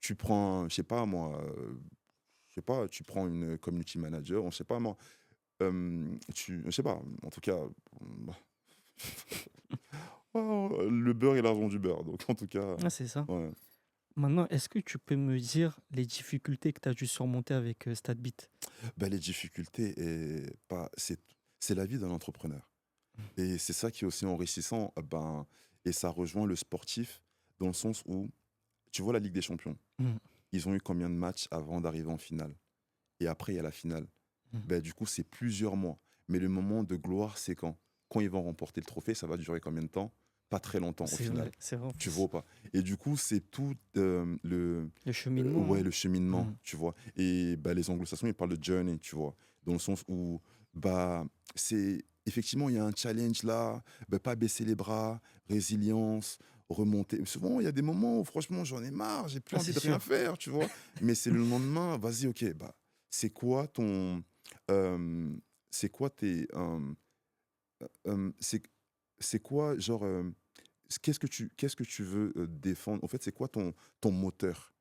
Speaker 2: tu prends, je sais pas moi, je sais pas, tu prends une community manager, on sait pas moi, je sais pas, en tout cas, bah, oh, le beurre et l'argent du beurre. Donc en tout cas,
Speaker 1: Ah, c'est ça.
Speaker 2: ouais.
Speaker 1: Maintenant, est-ce que tu peux me dire les difficultés que tu as dû surmonter avec, StatBit?
Speaker 2: Les difficultés, c'est la vie d'un entrepreneur. Et c'est ça qui est aussi enrichissant, et ça rejoint le sportif, dans le sens où, tu vois la Ligue des Champions,
Speaker 1: Mmh.
Speaker 2: ils ont eu combien de matchs avant d'arriver en finale? Et après, il y a la finale.
Speaker 1: Mmh.
Speaker 2: Du coup, c'est plusieurs mois. Mais le moment de gloire, c'est quand? Quand ils vont remporter le trophée, ça va durer combien de temps? Pas très longtemps au final.
Speaker 1: C'est vrai en
Speaker 2: Tu vois
Speaker 1: plus.
Speaker 2: ou pas? Et du coup, c'est tout,
Speaker 1: Le cheminement,
Speaker 2: ouais,
Speaker 1: hein.
Speaker 2: le cheminement,
Speaker 1: Mmh.
Speaker 2: tu vois? Et les anglo-saxons, ils parlent de journey, tu vois? Dans le sens où, c'est effectivement, il y a un challenge là, pas baisser les bras, résilience, remonter. Souvent, il y a des moments où franchement, j'en ai marre, j'ai plus
Speaker 1: Ah,
Speaker 2: envie
Speaker 1: c'est
Speaker 2: de rien
Speaker 1: sûr.
Speaker 2: faire, tu vois? Mais c'est le lendemain, vas-y, OK, c'est quoi ton, hem, c'est quoi tes, c'est quoi genre, qu'est-ce que tu veux, défendre? En fait, c'est quoi ton moteur?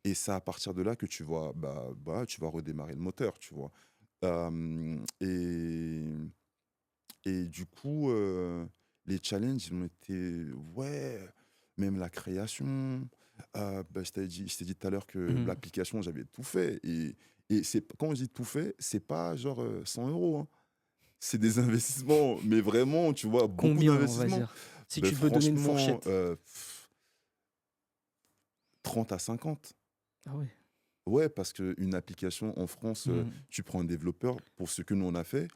Speaker 2: Et c'est à partir de là que tu vas redémarrer le moteur, tu vois? Hem et du coup, les challenges, ils ont été, ouais, même la création, je t'ai dit tout à l'heure que
Speaker 1: Mmh.
Speaker 2: l'application, j'avais tout fait, et quand je dis tout fait, c'est pas genre, 100 €, hein. C'est des investissements, mais vraiment, tu vois, beaucoup
Speaker 1: Combien, on va
Speaker 2: d'investissements.
Speaker 1: dire? Si tu veux donner une
Speaker 2: Franchement,
Speaker 1: fourchette.
Speaker 2: 30 à 50.
Speaker 1: Ah ouais.
Speaker 2: Ouais, parce qu'une application en France,
Speaker 1: Mmh.
Speaker 2: tu prends un développeur, pour ce que nous on a fait,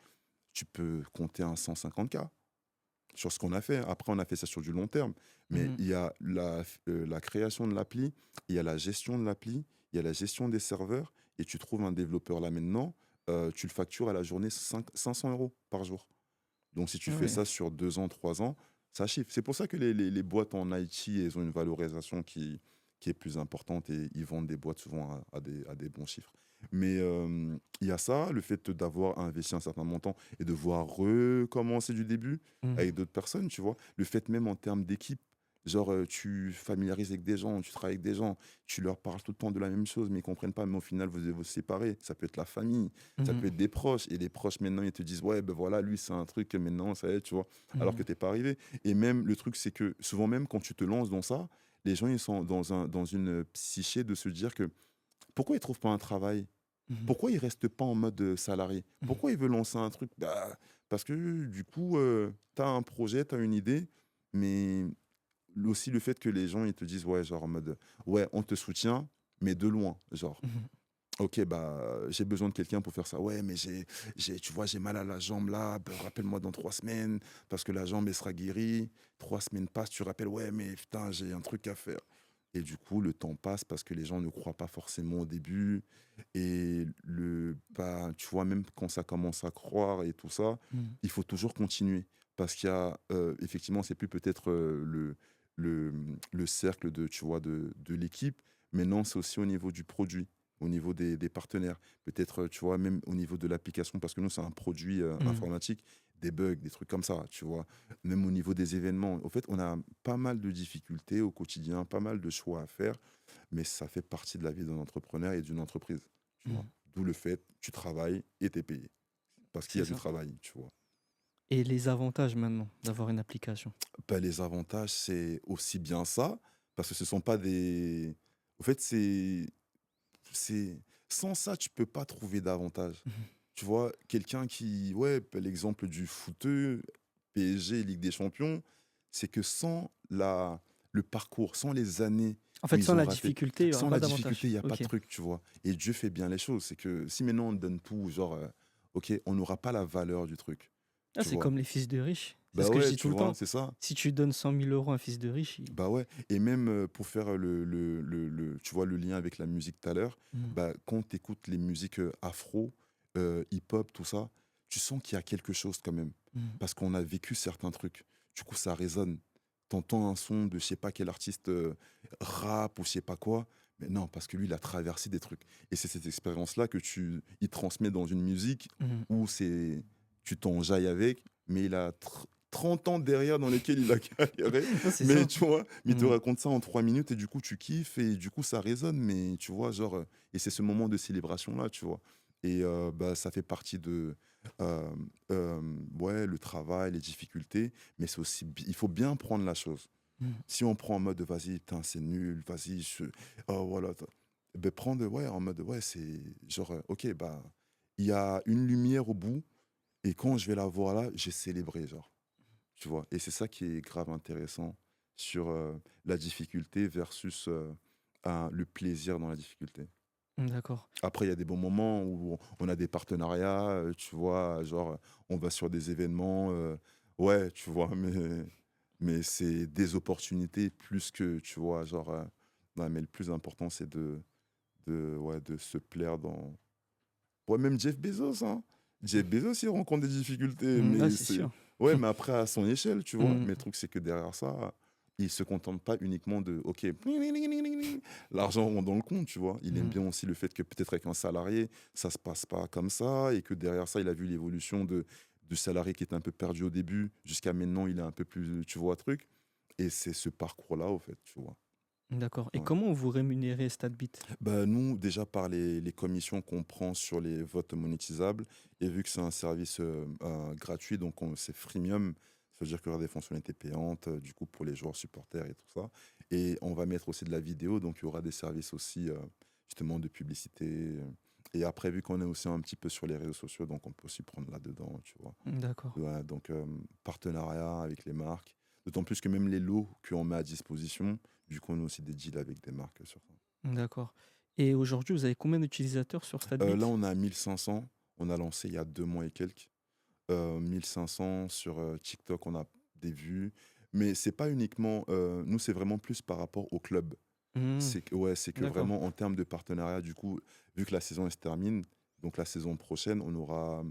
Speaker 2: tu peux compter un 150 K sur ce qu'on a fait. Après, on a fait ça sur du long terme. Mais
Speaker 1: Mmh.
Speaker 2: il y a la création de l'appli, il y a la gestion de l'appli, il y a la gestion des serveurs, et tu trouves un développeur là maintenant, tu le factures à la journée 500 € par jour. Donc si tu
Speaker 1: Ah
Speaker 2: fais
Speaker 1: ouais.
Speaker 2: ça sur 2 ans, 3 ans, ça chiffre. C'est pour ça que les boîtes en IT, elles ont une valorisation qui est plus importante, et ils vendent des boîtes souvent à des bons chiffres. Mais il y a ça, le fait d'avoir investi un certain montant et de voir recommencer du début
Speaker 1: Mmh.
Speaker 2: avec d'autres personnes, tu vois. Le fait même en termes d'équipe, genre, tu familiarises avec des gens, tu travailles avec des gens, tu leur parles tout le temps de la même chose, mais ils comprennent pas, mais au final, vous allez vous séparer. Ça peut être la famille, ça peut
Speaker 1: Mmh.
Speaker 2: être des proches, et les proches maintenant, ils te disent: «Ouais, ben voilà, lui, c'est un truc maintenant, ça y est», tu vois? Alors que
Speaker 1: Mmh.
Speaker 2: t'es pas arrivé. Et même le truc, c'est que souvent, même quand tu te lances dans ça, les gens, ils sont dans une psyché de se dire que: «Pourquoi ils trouvent pas un travail?»
Speaker 1: Mhm.
Speaker 2: Pourquoi il reste pas en mode salarié?
Speaker 1: Mhm.
Speaker 2: Pourquoi il veut lancer un truc? Bah, parce que du coup, tu as un projet, tu as une idée, mais aussi le fait que les gens ils te disent, ouais, genre en mode, ouais, on te soutient, mais de loin, genre.
Speaker 1: Mhm.
Speaker 2: Ok, bah, j'ai besoin de quelqu'un pour faire ça. Ouais, mais tu vois, j'ai mal à la jambe là. Bah, rappelle-moi dans 3 semaines parce que la jambe, elle sera guérie. 3 semaines passent, tu rappelles, ouais, mais putain, j'ai un truc à faire. Et du coup, le temps passe parce que les gens ne croient pas forcément au début. Et bah, tu vois, même quand ça commence à croire et tout ça,
Speaker 1: Mhm.
Speaker 2: il faut toujours continuer. Parce qu'il y a, effectivement, c'est plus peut-être le cercle tu vois, de l'équipe, mais non, c'est aussi au niveau du produit, au niveau des partenaires. Peut-être, tu vois, même au niveau de l'application, parce que nous, c'est un produit
Speaker 1: Mhm.
Speaker 2: informatique, des bugs, des trucs comme ça, tu vois. Même au niveau des événements. En fait, on a pas mal de difficultés au quotidien, pas mal de choix à faire, mais ça fait partie de la vie d'un entrepreneur et d'une entreprise, tu vois.
Speaker 1: Mhm.
Speaker 2: D'où le fait, tu travailles et tu es payé. Parce qu'il y
Speaker 1: C'est
Speaker 2: a du
Speaker 1: ça.
Speaker 2: travail, tu vois.
Speaker 1: Et les avantages maintenant d'avoir une application.
Speaker 2: Bah, les avantages, c'est aussi bien ça, parce que ce sont pas des. En fait, c'est. Sans ça, tu peux pas trouver d'avantages.
Speaker 1: Mhm.
Speaker 2: Tu vois, quelqu'un qui. Ouais, l'exemple du footeux, PSG, Ligue des Champions, c'est que sans le parcours, sans les années
Speaker 1: En
Speaker 2: où
Speaker 1: fait, sans
Speaker 2: ils ont
Speaker 1: la
Speaker 2: raté,
Speaker 1: difficulté, il n'y aura
Speaker 2: sans
Speaker 1: pas
Speaker 2: la difficulté,
Speaker 1: d'avantage.
Speaker 2: il n'y a pas de
Speaker 1: Ok.
Speaker 2: truc, tu vois. Et Dieu fait bien les choses. C'est que si maintenant on donne tout, genre, ok, on n'aura pas la valeur du truc,
Speaker 1: Ah,
Speaker 2: tu
Speaker 1: c'est
Speaker 2: vois.
Speaker 1: comme les fils de riches. C'est
Speaker 2: Bah
Speaker 1: ce que je
Speaker 2: ouais,
Speaker 1: dis
Speaker 2: tu
Speaker 1: tout le
Speaker 2: vois,
Speaker 1: temps.
Speaker 2: c'est ça.
Speaker 1: Si tu donnes 100 000 € à un fils de riche,
Speaker 2: Bah ouais, et même pour faire tu vois, le lien avec la musique tout à l'heure,
Speaker 1: Mhm.
Speaker 2: bah, quand tu écoutes les musiques afro, hip-hop, tout ça, tu sens qu'il y a quelque chose quand même.
Speaker 1: Mhm.
Speaker 2: Parce qu'on a vécu certains trucs. Du coup, ça résonne. T'entends un son de je sais pas quel artiste rap ou je sais pas quoi, mais non, parce que lui, il a traversé des trucs. Et c'est cette expérience-là que il transmet dans une musique
Speaker 1: Mhm.
Speaker 2: où tu t'enjailles avec, mais il a 30 ans derrière dans lesquels il a galéré.
Speaker 1: Non, c'est
Speaker 2: Mais
Speaker 1: ça.
Speaker 2: tu vois, mais il te
Speaker 1: Mhm.
Speaker 2: raconte ça en 3 minutes et du coup, tu kiffes et du coup, ça résonne. Mais tu vois, genre, et c'est ce moment de célébration-là, tu vois. Et bah, ça fait partie euh, ouais, le travail, les difficultés, mais c'est aussi, il faut bien prendre la chose.
Speaker 1: Mhm.
Speaker 2: Si on prend en mode, vas-y, putain, c'est nul, vas-y, oh, voilà. Ben, prendre, ouais, en mode, ouais, c'est genre, ok, bah, il y a une lumière au bout et quand je vais la voir là, j'ai célébré, genre. Tu vois? Et c'est ça qui est grave intéressant sur, la difficulté versus, le plaisir dans la difficulté.
Speaker 1: D'accord.
Speaker 2: Après, il y a des bons moments où on a des partenariats, tu vois? Genre, on va sur des événements, ouais, tu vois? Mais c'est des opportunités plus que, tu vois? Genre, non, mais le plus important, c'est ouais, de se plaire dans ouais, même Jeff Bezos, hein. Jeff Bezos, il rencontre des difficultés,
Speaker 1: Mhm. Ouais,
Speaker 2: mais
Speaker 1: c'est sûr.
Speaker 2: ouais, mais après à son échelle, tu vois?
Speaker 1: Mhm.
Speaker 2: Mais le truc, c'est que derrière ça, il se contente pas uniquement de OK, l'argent rentre dans le compte, tu vois? Il aime
Speaker 1: Mhm.
Speaker 2: bien aussi le fait que peut-être avec un salarié, ça se passe pas comme ça et que derrière ça, il a vu l'évolution du salarié qui était un peu perdu au début jusqu'à maintenant, il est un peu plus, tu vois, truc et c'est ce parcours-là, au fait, tu vois?
Speaker 1: D'accord. Et
Speaker 2: Ouais.
Speaker 1: comment vous rémunérez Statbit?
Speaker 2: Bah, nous, déjà par les commissions qu'on prend sur les votes monétisables, et vu que c'est un service gratuit, donc c'est freemium, ça veut dire qu'il y aura des fonctionnalités payantes, du coup, pour les joueurs supporters et tout ça. Et on va mettre aussi de la vidéo, donc il y aura des services aussi, justement, de publicité. Et après, vu qu'on est aussi un petit peu sur les réseaux sociaux, donc on peut aussi prendre là-dedans, tu vois.
Speaker 1: D'accord.
Speaker 2: Ouais, donc, partenariat avec les marques. D'autant plus que même les lots qu'on met à disposition, du coup, on a aussi des deals avec des marques sur ça.
Speaker 1: D'accord. Et aujourd'hui, vous avez combien d'utilisateurs sur Statbit?
Speaker 2: Là, on a 1500. On a lancé il y a 2 mois et quelques. 1500 sur, TikTok, on a des vues. Mais c'est pas uniquement, nous, c'est vraiment plus par rapport au club.
Speaker 1: Mhm.
Speaker 2: C'est que
Speaker 1: D'accord.
Speaker 2: vraiment en termes de partenariat, du coup, vu que la saison, elle se termine, donc la saison prochaine, on aura,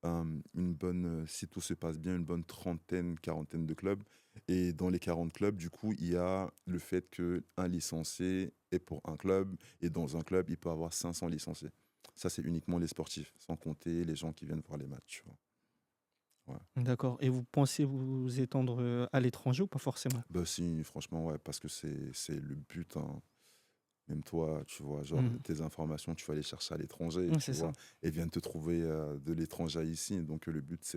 Speaker 2: une bonne, si tout se passe bien, une bonne trentaine, quarantaine de clubs et dans les 40 clubs, du coup, il y a le fait qu'un licencié est pour un club et dans un club, il peut avoir 500 licenciés. Ça, c'est uniquement les sportifs, sans compter les gens qui viennent voir les matchs, tu vois? Ouais.
Speaker 1: D'accord. Et vous pensez vous étendre à l'étranger ou pas forcément?
Speaker 2: Bah, si, franchement, ouais, parce que c'est le but, hein. Même toi, tu vois, genre,
Speaker 1: Mhm.
Speaker 2: tes informations, tu vas les chercher à l'étranger,
Speaker 1: Ouais,
Speaker 2: tu
Speaker 1: c'est
Speaker 2: vois,
Speaker 1: ça.
Speaker 2: et viennent te trouver de l'étranger ici. Donc, le but,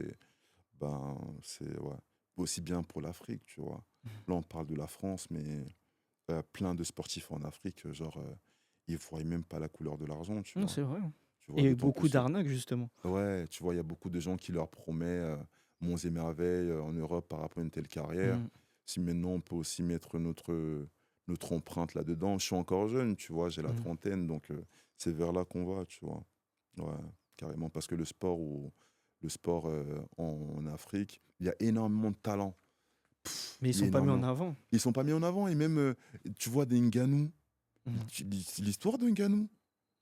Speaker 2: ben, c'est, ouais, aussi bien pour l'Afrique, tu vois.
Speaker 1: Mhm.
Speaker 2: Là, on parle de la France, mais plein de sportifs en Afrique, genre, ils voient même pas la couleur de l'argent, tu
Speaker 1: Non,
Speaker 2: vois.
Speaker 1: c'est vrai, hein.
Speaker 2: Tu
Speaker 1: Et il
Speaker 2: vois,
Speaker 1: y a eu
Speaker 2: d'autant
Speaker 1: beaucoup
Speaker 2: plus,
Speaker 1: d'arnaques, justement.
Speaker 2: ouais, tu vois, il y a beaucoup de gens qui leur promettent monts et merveilles en Europe par rapport à une telle carrière.
Speaker 1: Mhm.
Speaker 2: Si maintenant on peut aussi mettre notre empreinte là-dedans. Je suis encore jeune, tu vois, j'ai la
Speaker 1: Mhm.
Speaker 2: trentaine, donc c'est vers là qu'on va, tu vois. Ouais, carrément, parce que le sport en Afrique, il y a énormément de talent.
Speaker 1: Mais ils
Speaker 2: Il y a
Speaker 1: sont pas mis en
Speaker 2: énormément.
Speaker 1: avant.
Speaker 2: Ils sont pas mis en avant, et même, tu vois, des Ngannou,
Speaker 1: Mhm.
Speaker 2: l'histoire de Ngannou.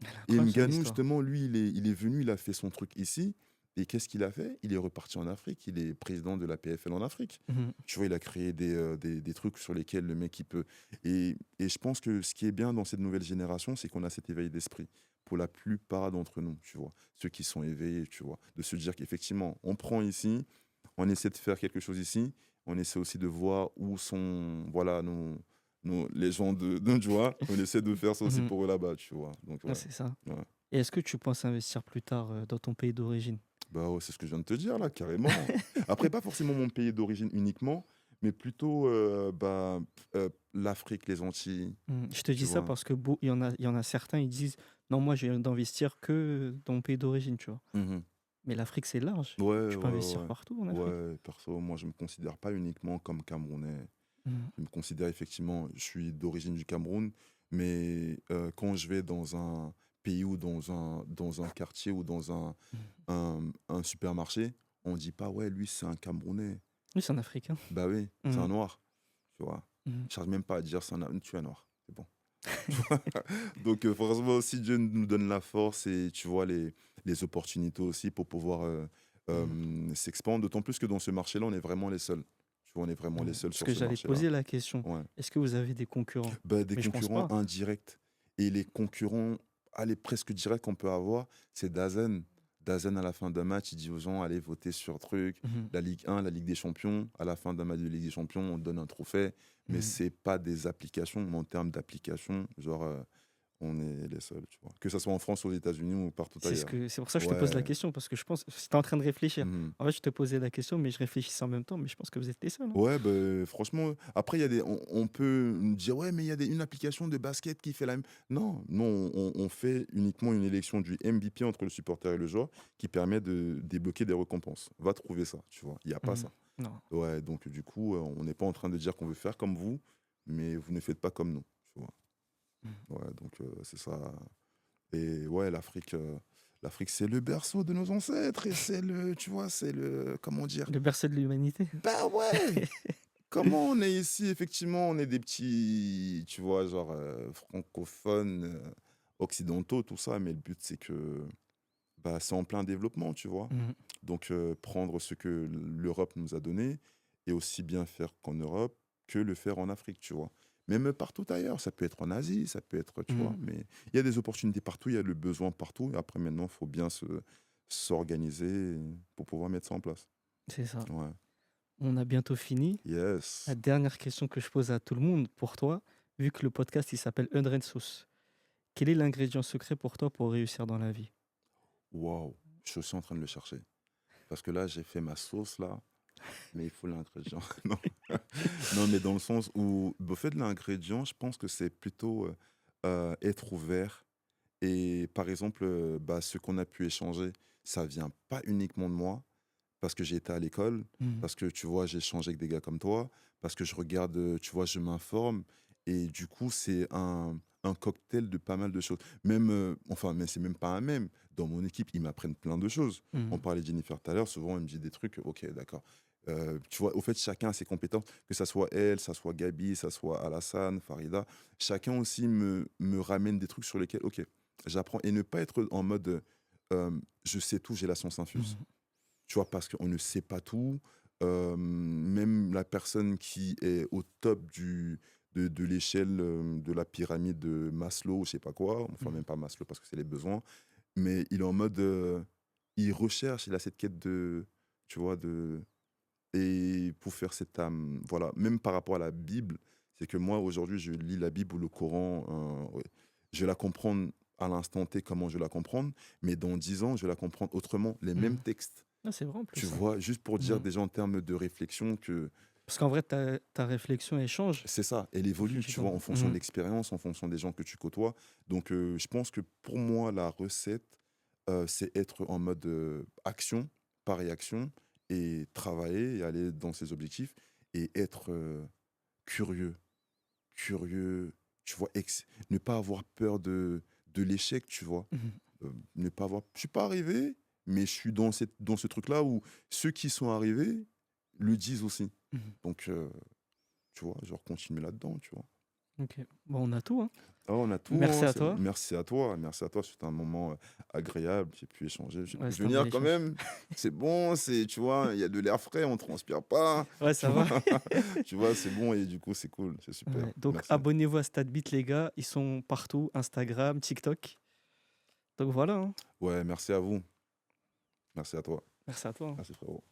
Speaker 1: Elle est
Speaker 2: Et
Speaker 1: incroyable, son
Speaker 2: Ngannou,
Speaker 1: histoire.
Speaker 2: justement, lui, il est venu, il a fait son truc ici. Et qu'est-ce qu'il a fait? Il est reparti en Afrique. Il est président de la PFL en Afrique.
Speaker 1: Mhm.
Speaker 2: Tu vois, il a créé des trucs sur lesquels le mec, il peut. Et je pense que ce qui est bien dans cette nouvelle génération, c'est qu'on a cet éveil d'esprit. Pour la plupart d'entre nous, tu vois. Ceux qui sont éveillés, tu vois. De se dire qu'effectivement, on prend ici, on essaie de faire quelque chose ici. On essaie aussi de voir où sont, voilà, les gens tu vois. On essaie de faire ça aussi
Speaker 1: Mhm.
Speaker 2: pour eux là-bas, tu vois. Donc,
Speaker 1: Ah,
Speaker 2: ouais.
Speaker 1: c'est ça.
Speaker 2: Ouais.
Speaker 1: Et est-ce que tu penses investir plus tard dans ton pays d'origine?
Speaker 2: Bah ouais, c'est ce que je viens de te dire là, carrément. Après, pas forcément mon pays d'origine uniquement, mais plutôt l'Afrique, les Antilles,
Speaker 1: Je te
Speaker 2: tu
Speaker 1: dis ça
Speaker 2: vois.
Speaker 1: parce que il y en a certains, ils disent non, moi, j'ai d'investir que dans mon pays d'origine, tu vois.
Speaker 2: Mhm.
Speaker 1: Mais l'Afrique, c'est large.
Speaker 2: Ouais,
Speaker 1: Tu peux
Speaker 2: ouais,
Speaker 1: investir
Speaker 2: ouais.
Speaker 1: partout en Afrique.
Speaker 2: Ouais, perso, moi je me considère pas uniquement comme Camerounais.
Speaker 1: Mhm.
Speaker 2: Je me considère effectivement, je suis d'origine du Cameroun, mais quand je vais dans un pays ou dans un quartier ou dans
Speaker 1: Mhm.
Speaker 2: un supermarché, on dit pas, ouais, lui c'est un Camerounais.
Speaker 1: Oui, c'est un Africain.
Speaker 2: Bah oui, c'est un
Speaker 1: Mhm.
Speaker 2: noir, tu vois.
Speaker 1: Mhm.
Speaker 2: Je n'arrive même pas à dire tu es un noir, c'est bon. Tu vois. Donc forcément aussi Dieu nous donne la force et tu vois les opportunités aussi pour pouvoir
Speaker 1: Mhm.
Speaker 2: s'expandre, d'autant plus que dans ce marché-là, on est vraiment les seuls. Tu vois, on est vraiment les seuls
Speaker 1: Parce
Speaker 2: sur
Speaker 1: que
Speaker 2: ce
Speaker 1: j'allais te
Speaker 2: marché-là.
Speaker 1: poser la question,
Speaker 2: Ouais.
Speaker 1: est-ce que vous avez des concurrents?
Speaker 2: Bah, des
Speaker 1: Mais je pense
Speaker 2: concurrents
Speaker 1: pas.
Speaker 2: indirects. Et les concurrents, allez, presque directs qu'on peut avoir, c'est Dazen. Dazen, à la fin d'un match, il dit aux gens, allez voter sur truc.
Speaker 1: Mhm.
Speaker 2: La Ligue 1, la Ligue des Champions. À la fin d'un match de Ligue des Champions, on donne un trophée. Mais
Speaker 1: Mhm.
Speaker 2: c'est pas des applications. Mais en termes d'applications, genre, on est les seuls, tu vois. Que ce soit en France, aux États-Unis ou partout ailleurs.
Speaker 1: C'est pour ça que je te pose la
Speaker 2: Ouais.
Speaker 1: question, parce que je pense, si tu es en train de réfléchir,
Speaker 2: Mhm.
Speaker 1: en fait, je te posais la question, mais je réfléchissais en même temps, mais je pense que vous êtes les seuls, hein.
Speaker 2: Ouais, bah, franchement, après, il y a on peut me dire, ouais, mais il y a une application de basket qui fait la même. Non, non, on fait uniquement une élection du MVP entre le supporter et le joueur qui permet de débloquer des récompenses. Va trouver ça, tu vois. Il n'y a pas
Speaker 1: Mhm.
Speaker 2: ça.
Speaker 1: Non.
Speaker 2: Ouais, donc du coup, on n'est pas en train de dire qu'on veut faire comme vous, mais vous ne faites pas comme nous, tu vois.
Speaker 1: Mhm.
Speaker 2: Ouais, donc c'est ça. Et ouais, l'Afrique, c'est le berceau de nos ancêtres et c'est le, tu vois, c'est le, comment dire.
Speaker 1: Le berceau de l'humanité.
Speaker 2: Bah ouais, comment on est ici, effectivement, on est des petits, tu vois, genre francophones, occidentaux, tout ça, mais le but, c'est que bah, c'est en plein développement, tu vois.
Speaker 1: Mhm.
Speaker 2: Donc, prendre ce que l'Europe nous a donné et aussi bien faire qu'en Europe que le faire en Afrique, tu vois. Même partout ailleurs, ça peut être en Asie, ça peut être, tu vois,
Speaker 1: Mhm.
Speaker 2: mais il y a des opportunités partout, il y a le besoin partout. Et après, maintenant, il faut bien s'organiser pour pouvoir mettre ça en place.
Speaker 1: C'est ça.
Speaker 2: Ouais.
Speaker 1: On a bientôt fini. La
Speaker 2: Yes.
Speaker 1: dernière question que je pose à tout le monde, pour toi, vu que le podcast il s'appelle Undren Sauce, quel est l'ingrédient secret pour toi pour réussir dans la vie?
Speaker 2: Waouh, je suis aussi en train de le chercher. Parce que là, j'ai fait ma sauce, là, mais il faut l'ingrédient. Non. Non, mais dans le sens où, au fait, l'ingrédient, je pense que c'est plutôt être ouvert. Et par exemple, bah, ce qu'on a pu échanger, ça vient pas uniquement de moi, parce que j'ai été à l'école,
Speaker 1: Mhm.
Speaker 2: parce que tu vois, j'ai échangé avec des gars comme toi, parce que je regarde, tu vois, je m'informe. Et du coup, c'est un cocktail de pas mal de choses. Même, enfin, mais c'est même pas un même. Dans mon équipe, ils m'apprennent plein de choses. On
Speaker 1: Mhm.
Speaker 2: parlait de Jennifer tout à l'heure, souvent, elle me dit des trucs, ok, d'accord. Tu vois, au fait, chacun a ses compétences, que ça soit elle, ça soit Gabi, ça soit Alassane, Farida. Chacun aussi me ramène des trucs sur lesquels, ok, j'apprends. Et ne pas être en mode, je sais tout, j'ai la science infuse.
Speaker 1: Mhm.
Speaker 2: Tu vois, parce qu'on ne sait pas tout. Même la personne qui est au top de l'échelle de la pyramide de Maslow, je sais pas quoi, enfin
Speaker 1: Mhm.
Speaker 2: même pas Maslow parce que c'est les besoins, mais il est en mode, il recherche, il a cette quête de, tu vois, et pour faire cette âme, voilà, même par rapport à la Bible, c'est que moi aujourd'hui je lis la Bible ou le Coran, ouais, je vais la comprendre à l'instant T comment je vais la comprendre, mais dans 10 ans je vais la comprendre autrement, les mêmes
Speaker 1: Mhm.
Speaker 2: textes.
Speaker 1: Ah, c'est vrai en plus
Speaker 2: Tu
Speaker 1: ça.
Speaker 2: vois? Juste pour dire
Speaker 1: Mhm.
Speaker 2: déjà en termes de réflexion que
Speaker 1: Parce qu'en vrai, ta réflexion elle change
Speaker 2: c'est ça, elle
Speaker 1: au fil
Speaker 2: évolue,
Speaker 1: du
Speaker 2: tu
Speaker 1: temps.
Speaker 2: vois? En fonction de
Speaker 1: Mhm.
Speaker 2: l'expérience, en fonction des gens que tu côtoies. Donc je pense que pour moi, la recette, C'est être en mode action, pas réaction, et travailler et aller dans ses objectifs et être curieux, curieux, tu vois, ne pas avoir peur de l'échec, tu vois.
Speaker 1: Mhm.
Speaker 2: Ne pas avoir. Je suis pas arrivé, mais je suis dans ce truc-là où ceux qui sont arrivés le disent aussi.
Speaker 1: Mhm.
Speaker 2: Donc, tu vois, genre continuer là-dedans, tu vois.
Speaker 1: Ok. Bon, on a tout, hein.
Speaker 2: Ah, on a tout,
Speaker 1: Merci
Speaker 2: hein,
Speaker 1: à toi.
Speaker 2: merci à toi, merci à toi, c'était un moment agréable, j'ai pu échanger, j'ai
Speaker 1: Ouais,
Speaker 2: pu
Speaker 1: c'était un bon
Speaker 2: venir quand
Speaker 1: échange.
Speaker 2: même, c'est bon, tu vois, il y a de l'air frais, on transpire pas,
Speaker 1: Ouais,
Speaker 2: tu
Speaker 1: ça
Speaker 2: vois,
Speaker 1: va.
Speaker 2: tu vois, c'est bon et du coup c'est cool, c'est super,
Speaker 1: Ouais. Donc,
Speaker 2: merci.
Speaker 1: abonnez-vous à StatBit, les gars. Ils sont partout, Instagram, TikTok. Donc voilà, hein.
Speaker 2: Ouais, merci à vous, merci à toi,
Speaker 1: Merci à toi, hein.
Speaker 2: merci frérot.